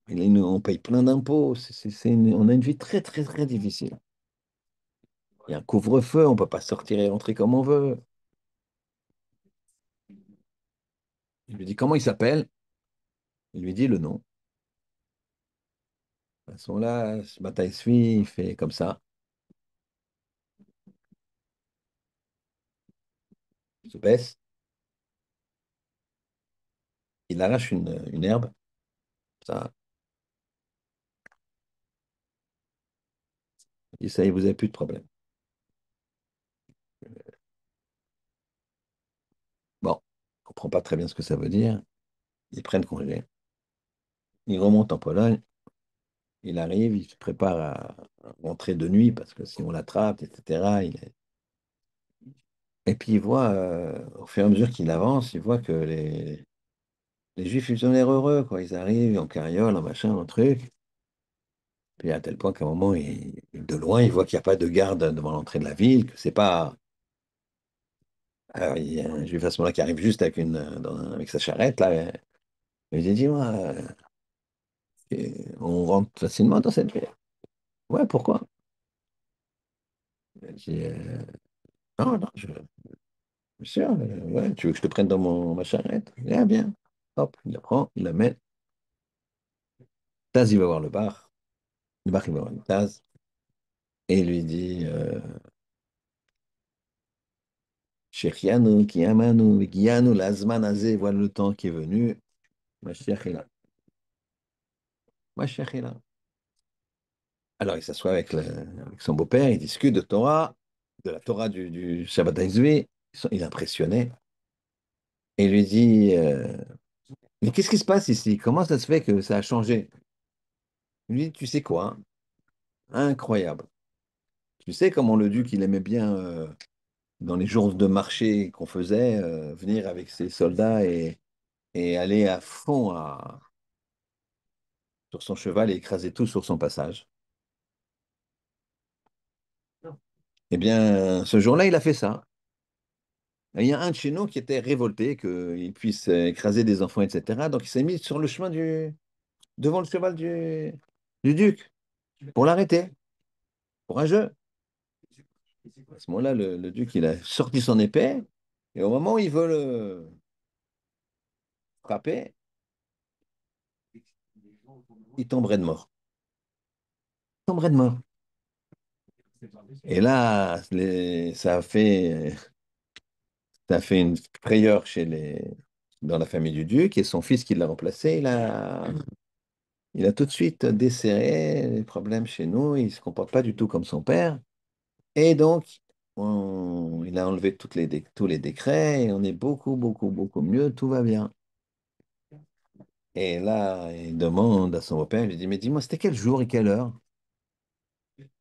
On paye plein d'impôts. On a une vie très, très, très difficile. Il y a un couvre-feu, on ne peut pas sortir et rentrer comme on veut. Il lui dit comment il s'appelle. Il lui dit le nom. À ce moment-là, ce bataille suit, il fait comme ça. Il se baisse, il arrache une herbe. Ça, il dit ça y est, vous n'avez plus de problème. Bon, on ne comprend pas très bien ce que ça veut dire. Ils prennent congé. Ils remontent en Pologne. Il arrive, il se prépare à rentrer de nuit parce que si on l'attrape, etc. Et puis il voit, au fur et à mesure qu'il avance, il voit que les Juifs, ils ont l'air heureux, quoi. Ils arrivent en carriole, en machin, en truc. Puis à tel point qu'à un moment, de loin, il voit qu'il n'y a pas de garde devant l'entrée de la ville, que c'est pas. Alors, il y a un Juif à ce moment-là qui arrive juste avec, avec sa charrette, là. Il dit, dis-moi, on rentre facilement dans cette ville. Ouais, pourquoi? Il dit, non, non, monsieur, ouais, tu veux que je te prenne dans ma charrette? Bien, bien. Hop, il la prend, il la met. Taz, il va voir le bar. Le bar, il va voir le Taz. Et il lui dit, Shechianu, Kiyamanu, Vigianu, Lazman Azé, voilà le temps qui est venu. Mashiach est là. Mashiach est là. Alors il s'assoit avec son beau-père, il discute de Torah, de la Torah du Shabbat Ezvi. Il est impressionné. Et il lui dit, mais qu'est-ce qui se passe ici? Comment ça se fait que ça a changé? Il lui dit, tu sais quoi? Incroyable. Tu sais comment le duc, il aimait bien, dans les jours de marché qu'on faisait, venir avec ses soldats et aller à fond sur son cheval et écraser tout sur son passage. Eh bien, ce jour-là, il a fait ça. Il y a un de chez nous qui était révolté qu'il puisse écraser des enfants, etc. Donc il s'est mis sur le chemin devant le cheval du duc pour l'arrêter, pour un jeu. À ce moment-là, le duc, il a sorti son épée et au moment où il veut le frapper, il tomberait de mort. Il tomberait de mort. Et là, ça a fait une frayeur dans la famille du duc et son fils qui l'a remplacé, Il a tout de suite desserré les problèmes chez nous. Il ne se comporte pas du tout comme son père. Et donc, il a enlevé tous les décrets et on est beaucoup, beaucoup, beaucoup mieux. Tout va bien. Et là, il demande à son beau-père, il lui dit, mais dis-moi, c'était quel jour et quelle heure?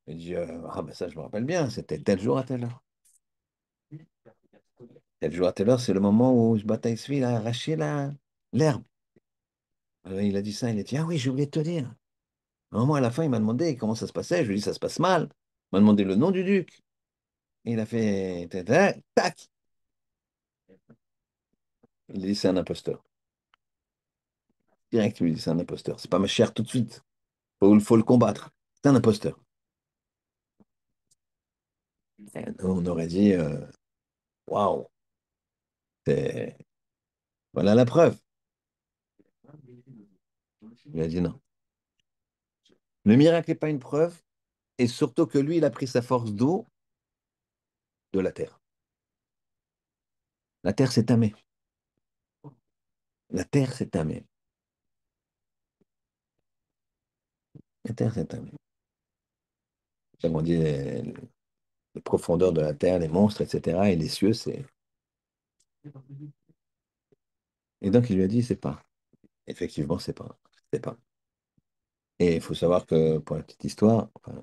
Il dit, ah ben ça, je me rappelle bien, c'était tel jour à telle heure. Tel jour à telle heure, c'est le moment où ce bataille civil a arraché l'herbe. Alors, il a dit ça, il a dit, ah oui, j'ai oublié de te dire. À un moment, à la fin, il m'a demandé comment ça se passait. Je lui ai dit, ça se passe mal. Il m'a demandé le nom du duc. Et il a fait, tac. Il a dit, c'est un imposteur. Direct, il lui dit, c'est un imposteur. C'est pas ma chère tout de suite. Faut le combattre. C'est un imposteur. Et nous, on aurait dit, waouh, c'est- voilà la preuve. Il a dit non. Le miracle n'est pas une preuve, et surtout que lui, il a pris sa force d'eau de la terre. La terre s'est tamée. La terre s'est tamée. La terre s'est tamée. Comme on dit, les profondeurs de la terre, les monstres, etc. Et les cieux, c'est. Et donc, il lui a dit, c'est pas. Effectivement, c'est pas. C'est pas. Et il faut savoir que, pour la petite histoire, enfin,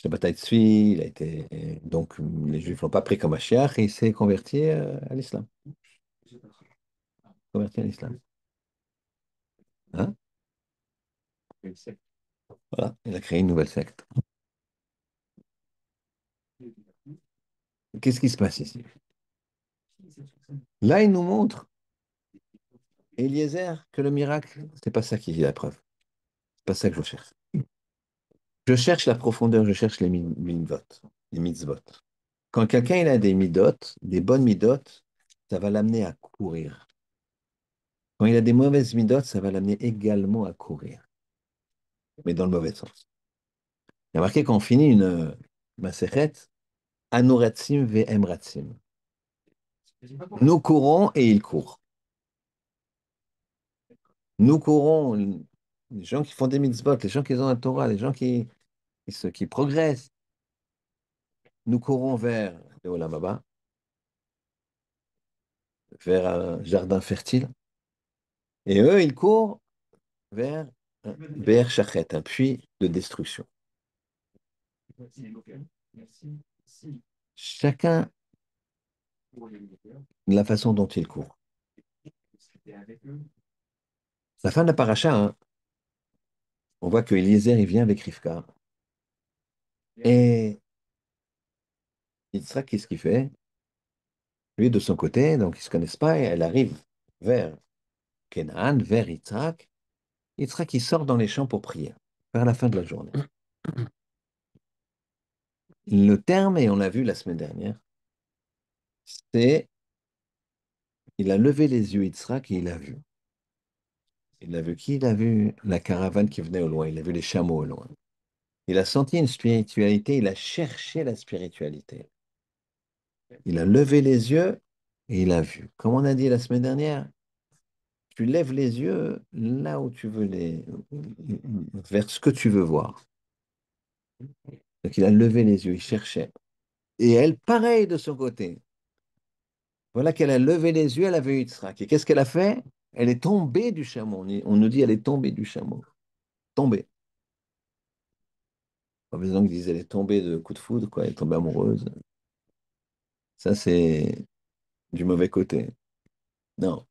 la bataille de Sui, il a été. Donc, les Juifs l'ont pas pris comme Mashiach et il s'est converti à l'islam. Converti à l'islam. Hein? Voilà, il a créé une nouvelle secte. Qu'est-ce qui se passe ici? Là, il nous montre, Eliezer, que le miracle, c'est pas ça qui est la preuve. C'est pas ça que je cherche. Je cherche la profondeur, je cherche les mitzvot. Les mitzvot. Quand quelqu'un il a des midot, des bonnes midot, ça va l'amener à courir. Quand il a des mauvaises midot, ça va l'amener également à courir, mais dans le mauvais sens. Il y a marqué quand on finit une Masechet, Anuratsim ve'emratsim. Nous courons et ils courent. Nous courons, les gens qui font des mitzvot, les gens qui ont la Torah, les gens qui progressent. Nous courons vers le Olam Haba, vers un jardin fertile. Et eux, ils courent vers un Be'er Shachet, un puits de destruction. Chacun la façon dont il court. La fin de la paracha, hein, on voit que Eliezer, il vient avec Rivka. Et Yitzhak, qu'est-ce qu'il fait? Lui, de son côté, donc ils ne se connaissent pas, et elle arrive vers Canaan, vers Yitzhak. Yitzhak, il sort dans les champs pour prier, vers la fin de la journée. Le terme, et on l'a vu la semaine dernière, c'est il a levé les yeux, Yitzhak, et il a vu. Il a vu qui? Il a vu la caravane qui venait au loin, il a vu les chameaux au loin. Il a senti une spiritualité, il a cherché la spiritualité. Il a levé les yeux et il a vu. Comme on a dit la semaine dernière, tu lèves les yeux là où tu veux vers ce que tu veux voir. Donc il a levé les yeux, il cherchait. Et elle, pareil de son côté. Voilà qu'elle a levé les yeux, elle a vu Yitzhak. Et qu'est-ce qu'elle a fait? Elle est tombée du chameau. On nous dit elle est tombée du chameau. Tombée. Pas besoin qu'ils disent elle est tombée de coup de foudre, quoi. Elle est tombée amoureuse. Ça, c'est du mauvais côté. Non.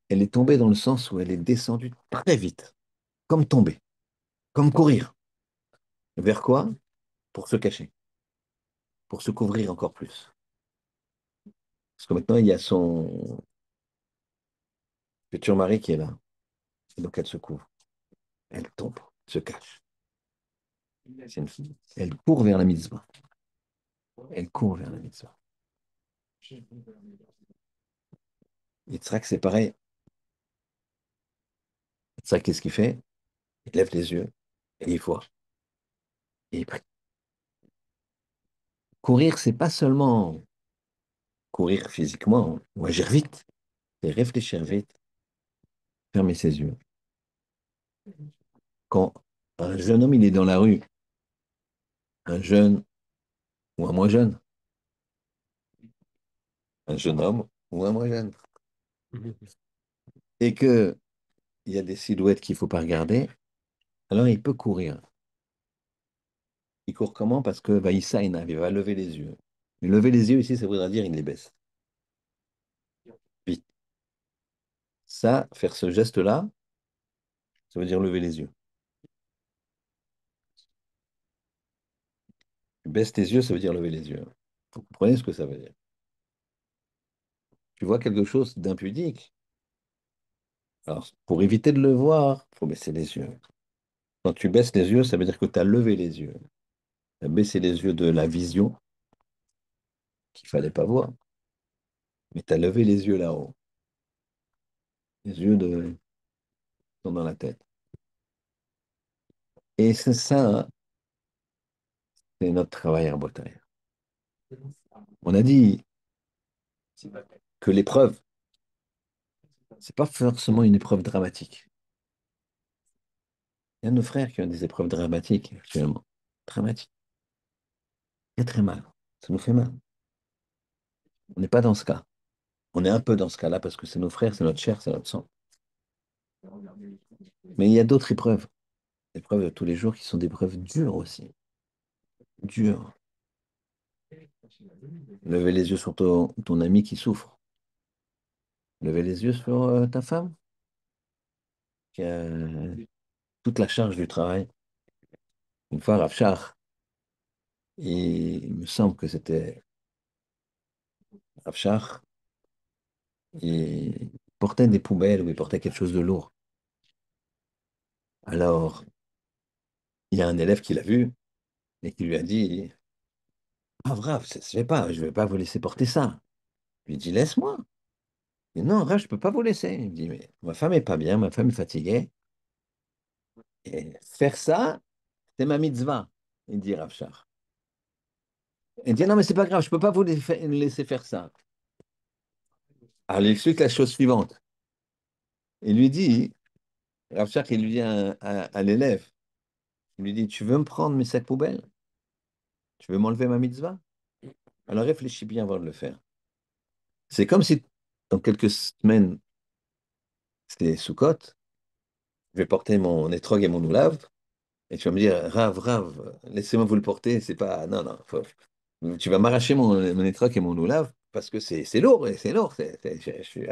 Elle est tombée dans le sens où elle est descendue très vite. Comme tomber. Comme courir. Vers quoi? Pour se cacher. Pour se couvrir encore plus. Parce que maintenant, il y a son futur mari qui est là. Et donc, elle se couvre. Elle tombe, se cache. Elle court vers la mitzvah. Elle court vers la mitzvah. Yitzhak, c'est pareil. Yitzhak, qu'est-ce qu'il fait? Il lève les yeux et il voit. Et il prie. Courir, c'est pas seulement courir physiquement ou agir vite, c'est réfléchir vite, fermer ses yeux. Quand un jeune homme, il est dans la rue, un jeune ou un moins jeune, un jeune homme ou un moins jeune, et que il y a des silhouettes qu'il ne faut pas regarder, alors il peut courir. Il court comment? Parce que Vaïsaïna, il va lever les yeux. Mais lever les yeux ici, ça voudra dire il les baisse. Vite. Ça, faire ce geste-là, ça veut dire lever les yeux. Tu baisses tes yeux, ça veut dire lever les yeux. Vous comprenez ce que ça veut dire? Tu vois quelque chose d'impudique. Alors, pour éviter de le voir, il faut baisser les yeux. Quand tu baisses les yeux, ça veut dire que tu as levé les yeux. Tu as baissé les yeux de la vision qu'il fallait pas voir. Mais tu as levé les yeux là-haut. Les yeux sont dans la tête. Et c'est ça, hein, c'est notre travail à Botaï. On a dit que l'épreuve, c'est pas forcément une épreuve dramatique. Il y a nos frères qui ont des épreuves dramatiques actuellement. Dramatiques. Très très mal. Ça nous fait mal. On n'est pas dans ce cas. On est un peu dans ce cas-là parce que c'est nos frères, c'est notre chair, c'est notre sang. Mais il y a d'autres épreuves. Des épreuves de tous les jours qui sont des épreuves dures aussi. Dures. Lever les yeux sur ton ami qui souffre. Lever les yeux sur ta femme qui a toute la charge du travail. Une fois, Rav Shach, il me semble que c'était Rav Shach, il portait des poubelles ou il portait quelque chose de lourd. Alors, il y a un élève qui l'a vu et qui lui a dit, ah, Rav, ça se fait pas, je ne vais pas vous laisser porter ça. Je lui ai dit, laisse-moi. Il dit, non, Rav, je ne peux pas vous laisser. Il me dit, mais ma femme est pas bien, ma femme est fatiguée. Et faire ça, c'est ma mitzvah, il dit Rav Shach. Il dit, non, mais c'est pas grave, je ne peux pas vous laisser faire ça. Alors, il explique la chose suivante. Il lui dit, Rav Shach, il lui dit à l'élève, il lui dit, tu veux me prendre mes sacs poubelles? Tu veux m'enlever ma mitzvah? Alors réfléchis bien avant de le faire. C'est comme si dans quelques semaines, c'était Sukkot, je vais porter mon étrog et mon oulave, et tu vas me dire, Rav, Rav, laissez-moi vous le porter, c'est pas... Non, non, tu vas m'arracher mon étrog et mon oulave, parce que c'est lourd, et c'est lourd, je suis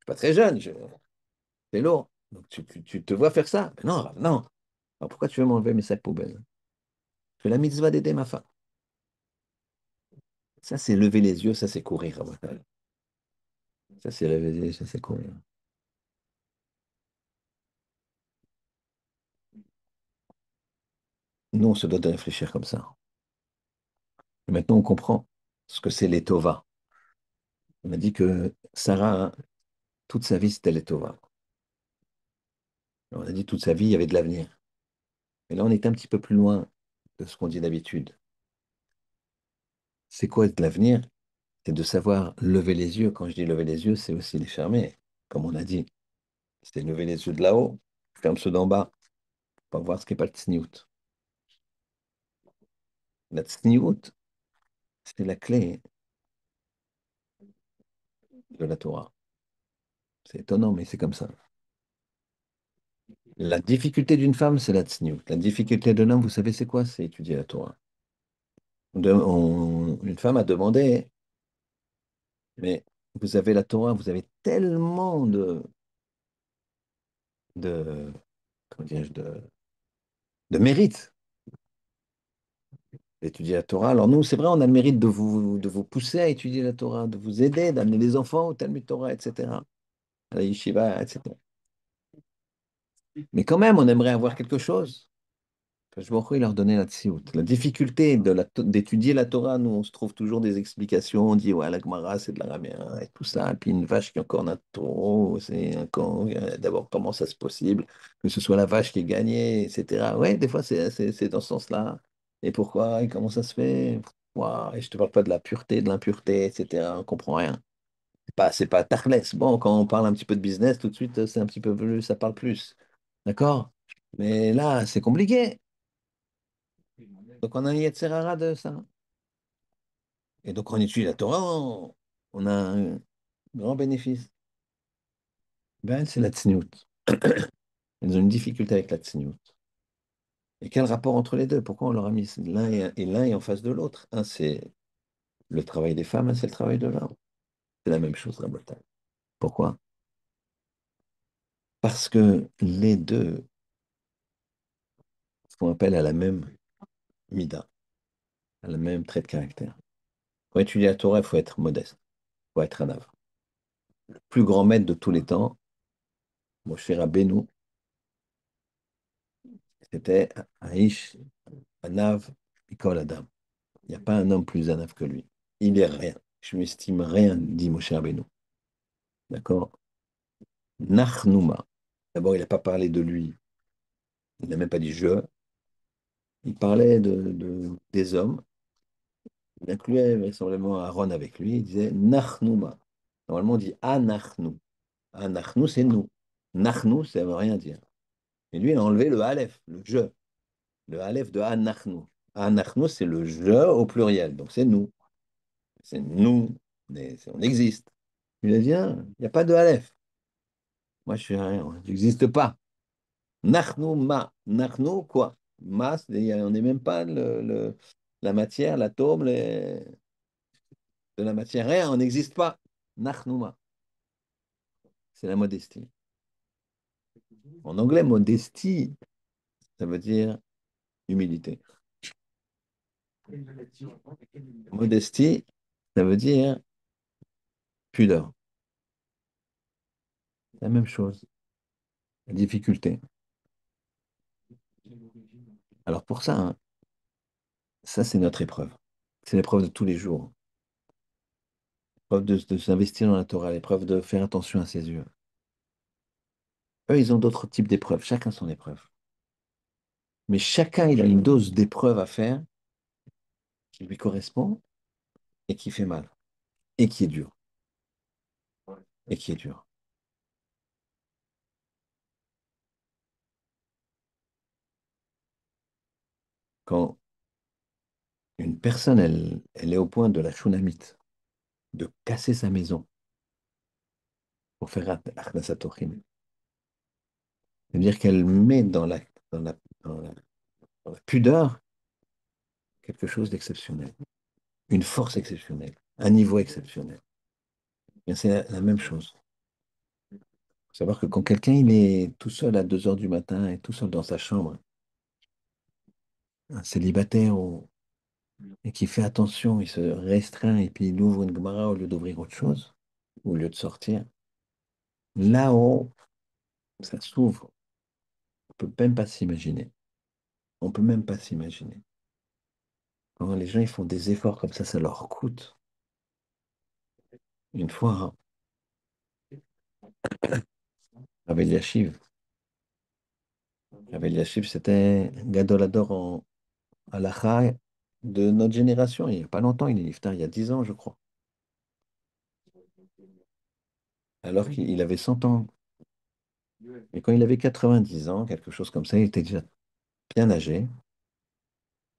pas très jeune, c'est lourd. Donc tu te vois faire ça? Mais non, Rav, non. Alors pourquoi tu veux m'enlever mes sacs poubelles? Je fais la mitzvah d'aider ma femme. Ça, c'est lever les yeux, ça, c'est courir. Ça, c'est réveiller, ça, c'est courir. Nous, on se doit de réfléchir comme ça. Et maintenant, on comprend ce que c'est les Tova. On a dit que Sarah, hein, toute sa vie, c'était les Tova. On a dit toute sa vie, il y avait de l'avenir. Mais là, on est un petit peu plus loin de ce qu'on dit d'habitude. C'est quoi de l'avenir? C'est de savoir lever les yeux. Quand je dis lever les yeux, c'est aussi les fermer. Comme on a dit, c'est lever les yeux de là-haut, ferme ceux d'en bas, pour voir ce qui n'est pas le tsniout. La tsniout, c'est la clé de la Torah. C'est étonnant, mais c'est comme ça. La difficulté d'une femme, c'est la tsniout. La difficulté d'un homme, vous savez, c'est quoi? C'est étudier la Torah. Une femme a demandé, mais vous avez la Torah, vous avez tellement de, comment dirais-je, de mérite d'étudier la Torah. Alors nous, c'est vrai, on a le mérite de vous pousser à étudier la Torah, de vous aider, d'amener les enfants au Talmud Torah, etc., à la yeshiva, etc. Mais quand même, on aimerait avoir quelque chose. Je vois il leur donnait la tsiout. La difficulté d'étudier la Torah, nous, on se trouve toujours des explications. On dit, ouais, la Gemara, c'est de l'araméen et tout ça. Et puis une vache qui encore un taureau, c'est encore. D'abord, comment ça c'est possible que ce soit la vache qui ait gagné, etc. Ouais, des fois, c'est dans ce sens-là. Et pourquoi? Et comment ça se fait? Ouah, et je te parle pas de la pureté, de l'impureté, etc. On comprend rien. C'est pas Tachlès. Bon, quand on parle un petit peu de business, tout de suite, c'est un petit peu plus, ça parle plus. D'accord? Mais là, c'est compliqué. Donc, on a un Yetzer Hara de ça. Et donc, on étudie la Torah, on a un grand bénéfice. Ben, c'est la tsniout. Ils ont une difficulté avec la tsniout. Et quel rapport entre les deux? Pourquoi on leur a mis l'un est en face de l'autre? Un, c'est le travail des femmes, un, c'est le travail de l'homme. C'est la même chose, Rabotai. Pourquoi? Parce que les deux font appel à la même mida, à la même trait de caractère. Pour étudier la Torah, il faut être modeste, il faut être un ave. Le plus grand maître de tous les temps, Moshe Rabbeinu, c'était Aïch, Anav, Mikol Adam. Il n'y a pas un homme plus anav que lui. Il est rien. Je m'estime rien, dit Moshe Rabbeinu. D'accord? Nachnuma. D'abord, il n'a pas parlé de lui. Il n'a même pas dit je. Il parlait des hommes. Il incluait vraisemblablement Aaron avec lui. Il disait Nachnuma. Normalement, on dit Anachnu. Anachnu, c'est nous. Nachnu, ça ne veut rien dire. Et lui, il a enlevé le Aleph, le je. Le Aleph de Anachnu. Anachnu, c'est le je au pluriel. Donc, c'est nous. C'est nous. On existe. Il a dit, ah, il n'y a pas de Aleph. Moi, je suis rien. Tu n'existes pas. Nachnu ma. Nachnu quoi? Ma, on n'est même pas la matière, l'atome de la matière. Rien, on n'existe pas. Nachnu ma. C'est la modestie. En anglais, modestie, ça veut dire humilité. Modestie, ça veut dire pudeur. La même chose. La difficulté. Alors pour ça, hein, ça c'est notre épreuve. C'est l'épreuve de tous les jours. L'épreuve de s'investir dans la Torah, l'épreuve de faire attention à ses yeux. Eux, ils ont d'autres types d'épreuves. Chacun son épreuve. Mais chacun, il a une dose d'épreuve à faire qui lui correspond et qui fait mal. Et qui est dur. Et qui est dur. Quand une personne, elle est au point de la shunamite, de casser sa maison pour faire Achnasat Orchim, c'est-à-dire qu'elle met dans la, dans la, dans la pudeur quelque chose d'exceptionnel, une force exceptionnelle, un niveau exceptionnel. Bien, c'est la même chose. Il faut savoir que quand quelqu'un il est tout seul à 2 heures du matin et tout seul dans sa chambre, un célibataire et qui fait attention, il se restreint et puis il ouvre une Gemara au lieu d'ouvrir autre chose, au lieu de sortir, là-haut, ça s'ouvre. On ne peut même pas s'imaginer. On ne peut même pas s'imaginer. Quand les gens ils font des efforts comme ça leur coûte. Une fois, hein, Rabbi Eliashiv, Rabbi Eliashiv, c'était Gadolador en halakha de notre génération. Il n'y a pas longtemps, il est niftar, il y a 10 ans, je crois. Alors qu'il avait 100 ans. Et quand il avait 90 ans, quelque chose comme ça, il était déjà bien âgé.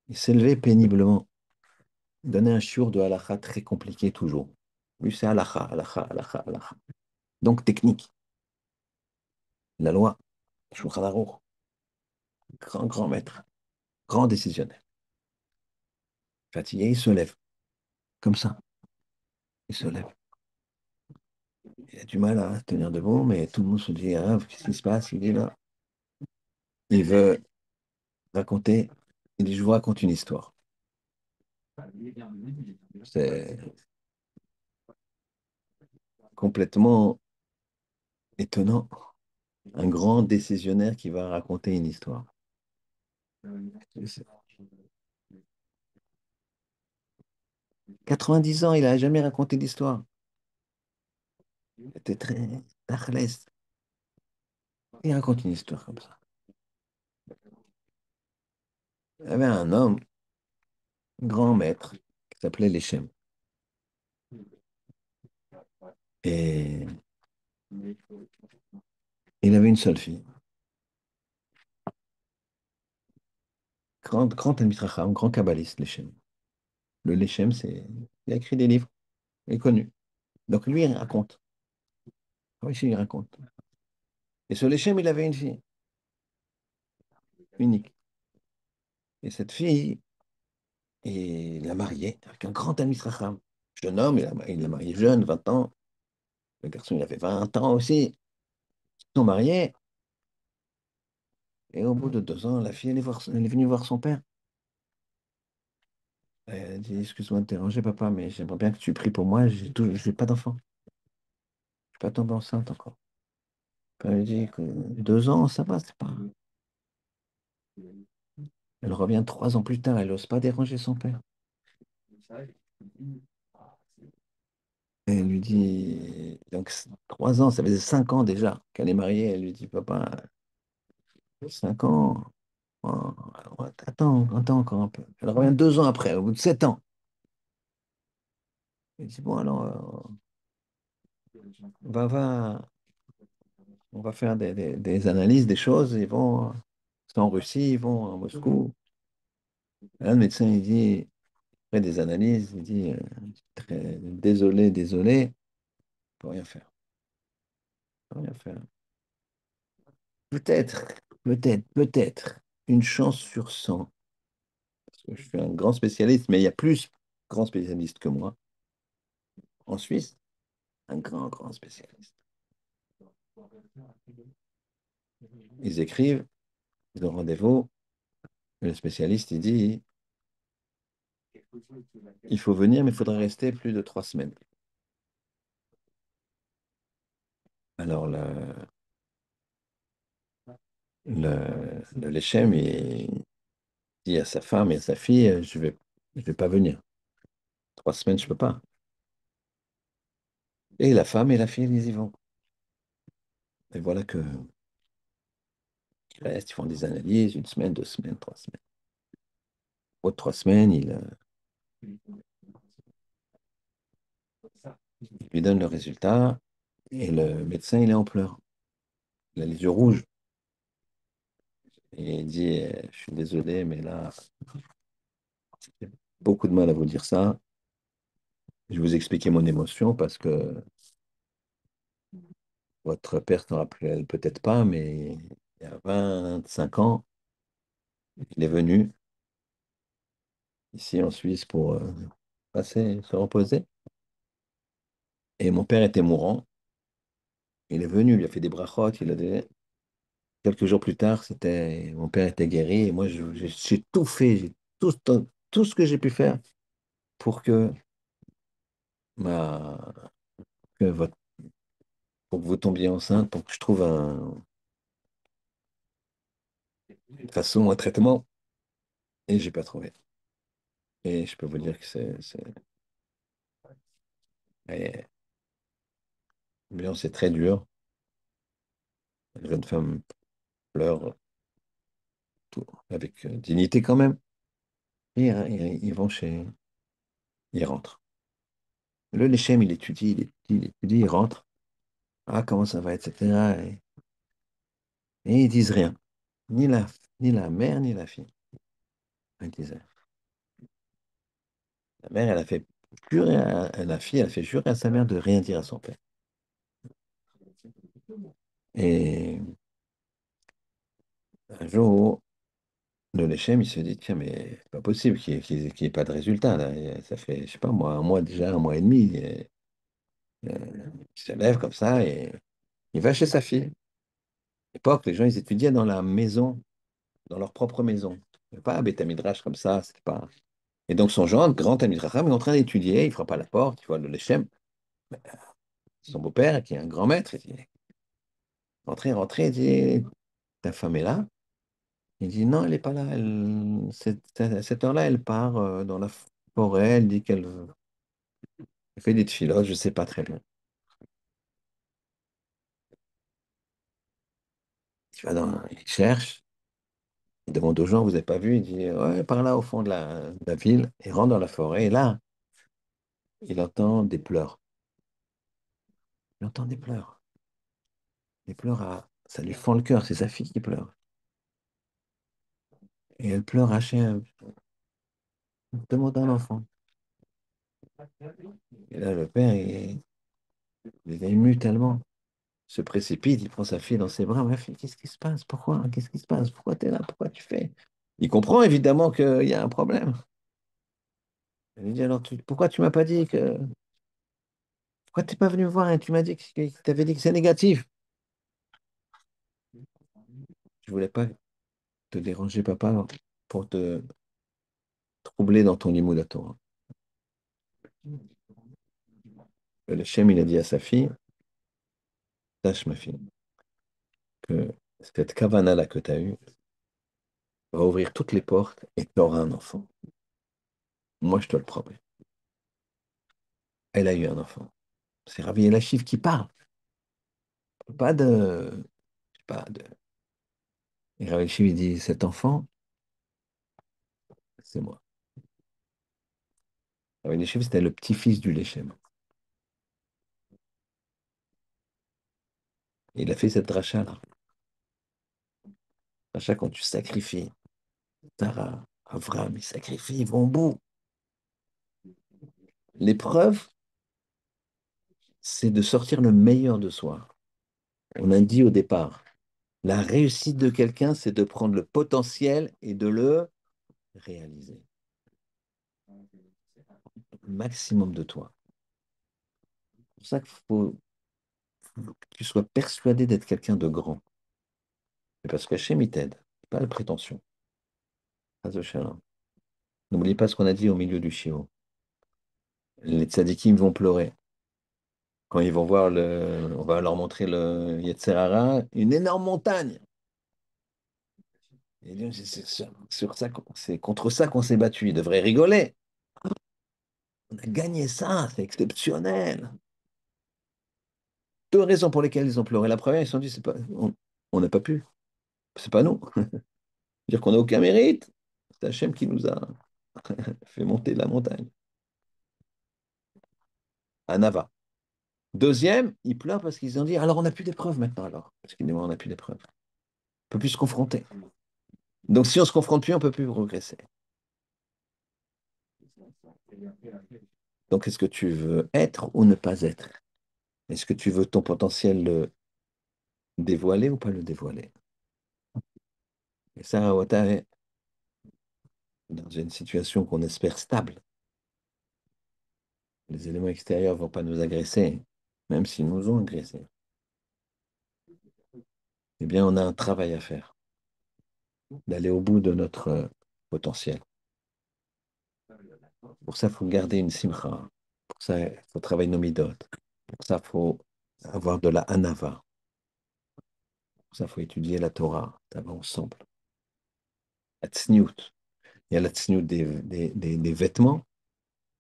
Il s'élevait péniblement. Il donnait un shiur de halakha très compliqué toujours. Lui, c'est halakha, halakha, halakha, halakha. Donc technique. La loi, Shulchan Aruch, grand, grand maître, grand décisionnaire. Fatigué, il se lève. Comme ça, il se lève. Il a du mal à tenir debout, mais tout le monde se dit, ah, qu'est-ce qui se passe? Il est là. Il veut raconter. Il dit, je vous raconte une histoire. C'est complètement étonnant. Un grand décisionnaire qui va raconter une histoire. C'est- 90 ans, il n'a jamais raconté d'histoire. Il était très tachlès. Il raconte une histoire comme ça. Il y avait un homme, grand maître, qui s'appelait Léchem. Et il avait une seule fille. Grand Talmid Chacham, grand kabbaliste, Leshem. Le Leshem, c'est... Il a écrit des livres, il est connu. Donc lui, il raconte. Oui, il raconte. Et ce Leshem, il avait une fille, unique. Et cette fille, il l'a mariée avec un grand Talmid Chacham. Jeune homme, il l'a marié jeune, 20 ans. Le garçon, il avait 20 ans aussi. Ils sont mariés. Et au bout de 2 ans, la fille, elle est venue voir son père. Elle a dit, excuse-moi de te déranger, papa, mais j'aimerais bien que tu pries pour moi. J'ai pas d'enfant. Je suis pas tombée enceinte encore. Elle lui dit que 2 ans, ça va, c'est pas. Elle revient 3 ans plus tard, elle n'ose pas déranger son père. Et elle lui dit, donc 3 ans, ça faisait 5 ans déjà qu'elle est mariée. Elle lui dit, papa, 5 ans, oh, attends encore un peu. Elle revient 2 ans après, au bout de 7 ans. Elle dit, bon, alors, va, on va faire des analyses des choses. Ils vont, c'est en Russie, ils vont à Moscou. Et là, le médecin, il dit, après des analyses, il dit, désolé, on peut rien faire. On peut rien faire. Peut-être, peut-être, une chance sur 100. Parce que je suis un grand spécialiste, mais il y a plus grands spécialistes que moi. En Suisse, un grand spécialiste. Ils écrivent, ils ont rendez-vous. Le spécialiste, il dit, il faut venir, mais il faudra rester plus de 3 semaines. Alors, le Léchem, il dit à sa femme et à sa fille, je vais pas venir. 3 semaines, je peux pas. Et la femme et la fille, ils y vont. Et voilà que ils restent, ils font des analyses, 1 semaine, 2 semaines, 3 semaines. Au bout de 3 semaines, il lui donne le résultat et le médecin, il est en pleurs. Il a les yeux rouges. Et il dit, je suis désolé, mais là, j'ai beaucoup de mal à vous dire ça. Je vais vous expliquer mon émotion parce que votre père s'en rappelle peut-être pas, mais il y a 25 ans, il est venu ici en Suisse pour passer, se reposer. Et mon père était mourant. Il est venu, il a fait des brachot, quelques jours plus tard, mon père était guéri et moi, j'ai tout fait, j'ai tout ce que j'ai pu faire pour ma, que votre, pour que vous tombiez enceinte, pour que je trouve une façon, un traitement, et j'ai pas trouvé. Et je peux vous dire que et, bien, c'est très dur. La jeune femme pleure tout, avec dignité quand même. Et ils vont ils rentrent. Le Léchem, il étudie, il rentre. Ah, comment ça va, etc. Et ils disent rien. Ni la, ni la mère, ni la fille. Ils disent rien. La mère, elle a fait jurer à la fille, elle a fait jurer à sa mère de rien dire à son père. Et un jour, le Léchem, il se dit, tiens, mais c'est pas possible qu'il y ait pas de résultat, là. Et ça fait, je sais pas, moi, un mois déjà, un mois et demi. Il se lève comme ça et il va chez sa fille. À l'époque, les gens, ils étudiaient dans la maison, dans leur propre maison. Il n'y avait pas un Beth Midrash comme ça, c'était pas. Et donc, son gendre, grand Talmid Chacham, il est en train d'étudier, il frappe à la porte, il voit le Léchem, son beau-père, qui est un grand maître, il dit, rentrez, il dit, ta femme est là? Il dit, non, elle n'est pas là. À cette heure-là, elle part dans la forêt, elle dit qu'elle fait des tfilotes, je ne sais pas très bien. Il cherche, il demande aux gens, vous n'avez pas vu? Il dit, ouais, par là, au fond de la ville. Il rentre dans la forêt, et là, il entend des pleurs. Il entend des pleurs. Des pleurs, ça lui fend le cœur, c'est sa fille qui pleure. Et elle pleure, Hachem, demande un enfant. Et là, le père, il est ému tellement. Il se précipite, il prend sa fille dans ses bras. Ma fille, qu'est-ce qui se passe? Pourquoi? Qu'est-ce qui se passe? Pourquoi tu es là? Pourquoi tu fais? Il comprend évidemment qu'il y a un problème. Il lui dit alors, pourquoi tu m'as pas dit que. Pourquoi t'es pas venu me voir et tu m'as dit que tu avais dit que c'est négatif? Je voulais pas te déranger, papa, pour te troubler dans ton limud à Torah. Le Shem, il a dit à sa fille, sache ma fille, que cette kavana-là que tu as eue va ouvrir toutes les portes et tu auras un enfant. Moi, je te le promets. Elle a eu un enfant. C'est Rabbi Elachif qui parle. Pas de. Pas de... Et Rabbi Elachif, il dit, cet enfant, c'est moi. Rabbi Elachif, c'était le petit-fils du Léchem. Il a fait cette dracha-là. Dracha, quand tu sacrifies Sarah, Avram, ils sacrifient, ils vont au bout. L'épreuve, c'est de sortir le meilleur de soi. On a dit au départ, la réussite de quelqu'un, c'est de prendre le potentiel et de le réaliser. Le maximum de toi. C'est pour ça qu'il faut que tu sois persuadé d'être quelqu'un de grand. C'est parce que Hachem, il t'aide. Pas la prétention. Pas de shalom. N'oublie pas ce qu'on a dit au milieu du shiur. Les tzadikim vont pleurer. Quand ils vont voir on va leur montrer le Yetzer Hara, une énorme montagne. Et donc, sur ça, c'est contre ça qu'on s'est battu. Ils devraient rigoler. On a gagné ça, c'est exceptionnel. Deux raisons pour lesquelles ils ont pleuré. La première, ils se sont dit, on n'a pas pu. C'est pas nous. Dire qu'on n'a aucun mérite. C'est Hachem qui nous a fait monter la montagne. À Nava. Deuxième, ils pleurent parce qu'ils ont dit, alors on n'a plus d'épreuves maintenant alors. Parce qu'ils disent, on n'a plus d'épreuves. On ne peut plus se confronter. Donc si on ne se confronte plus, on ne peut plus progresser. Donc est-ce que tu veux être ou ne pas être? Est-ce que tu veux ton potentiel le dévoiler ou pas le dévoiler? Et ça, Wata est dans une situation qu'on espère stable. Les éléments extérieurs ne vont pas nous agresser, même s'ils nous ont agressés. Eh bien, on a un travail à faire, d'aller au bout de notre potentiel. Pour ça, il faut garder une simcha. Pour ça, il faut travailler nos midot. Pour ça, il faut avoir de la hanava. Pour ça, il faut étudier la Torah. Ça va ensemble. La tzniout. Il y a la tzniout des vêtements.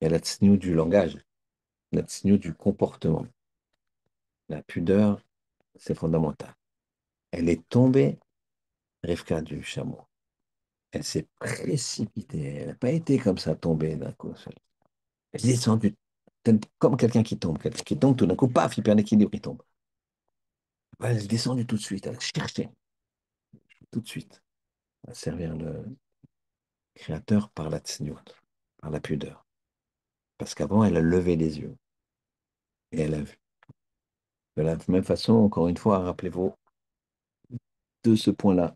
Il y a la tzniout du langage. La tzniout du comportement. La pudeur, c'est fondamental. Elle est tombée, Rivka du chameau. Elle s'est précipitée. Elle n'a pas été comme ça tombée d'un coup. Elle est descendue comme quelqu'un qui tombe tout d'un coup, paf, il perd l'équilibre, il tombe. Elle est descendue tout de suite. Elle a cherché tout de suite à servir le Créateur par la tsniout, par la pudeur. Parce qu'avant, elle a levé les yeux et elle a vu. De la même façon, encore une fois, rappelez-vous de ce point-là.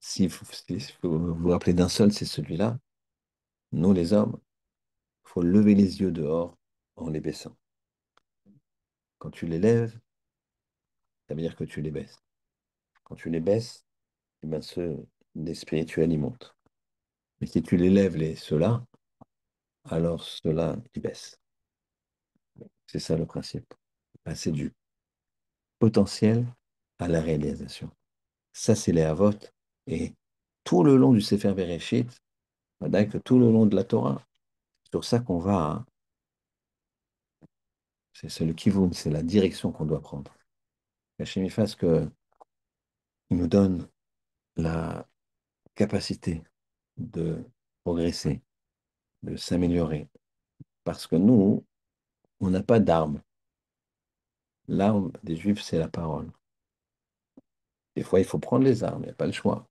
Si vous vous rappelez d'un seul, c'est celui-là. Nous, les hommes, il faut lever les yeux dehors en les baissant. Quand tu les lèves, ça veut dire que tu les baisses. Quand tu les baisses, eh ben les spirituels, ils montent. Mais si tu les lèves, ceux-là, alors ceux-là, ils baissent. C'est ça le principe. Passer du potentiel à la réalisation. Ça, c'est les Havot. Et tout le long du Sefer Bereshit, que tout le long de la Torah, c'est sur ça qu'on va. Hein. C'est le kivun, c'est la direction qu'on doit prendre. Hachem il fasse que il nous donne la capacité de progresser, de s'améliorer. Parce que nous, on n'a pas d'armes. L'arme des Juifs, c'est la parole. Des fois, il faut prendre les armes, il n'y a pas le choix.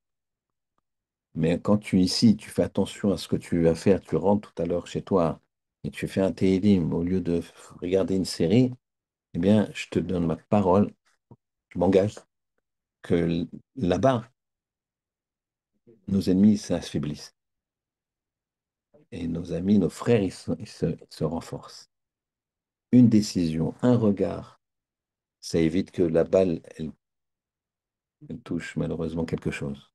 Mais quand tu ici, tu fais attention à ce que tu vas faire, tu rentres tout à l'heure chez toi et tu fais un télim au lieu de regarder une série, eh bien, je te donne ma parole, je m'engage que là-bas, nos ennemis s'affaiblissent et nos amis, nos frères, ils se renforcent. Une décision, un regard, ça évite que la balle, elle touche malheureusement quelque chose.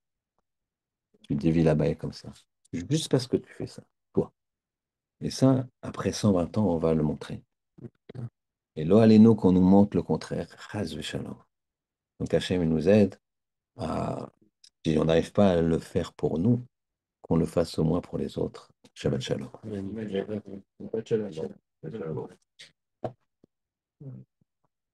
Tu dévis la balle comme ça. Juste parce que tu fais ça, toi. Et ça, après 120 ans, on va le montrer. Et lo aleno qu'on nous montre le contraire. Chas v'shalom. Donc Hachem il nous aide à, si on n'arrive pas à le faire pour nous, qu'on le fasse au moins pour les autres. Shabbat shalom. Shabbat shalom.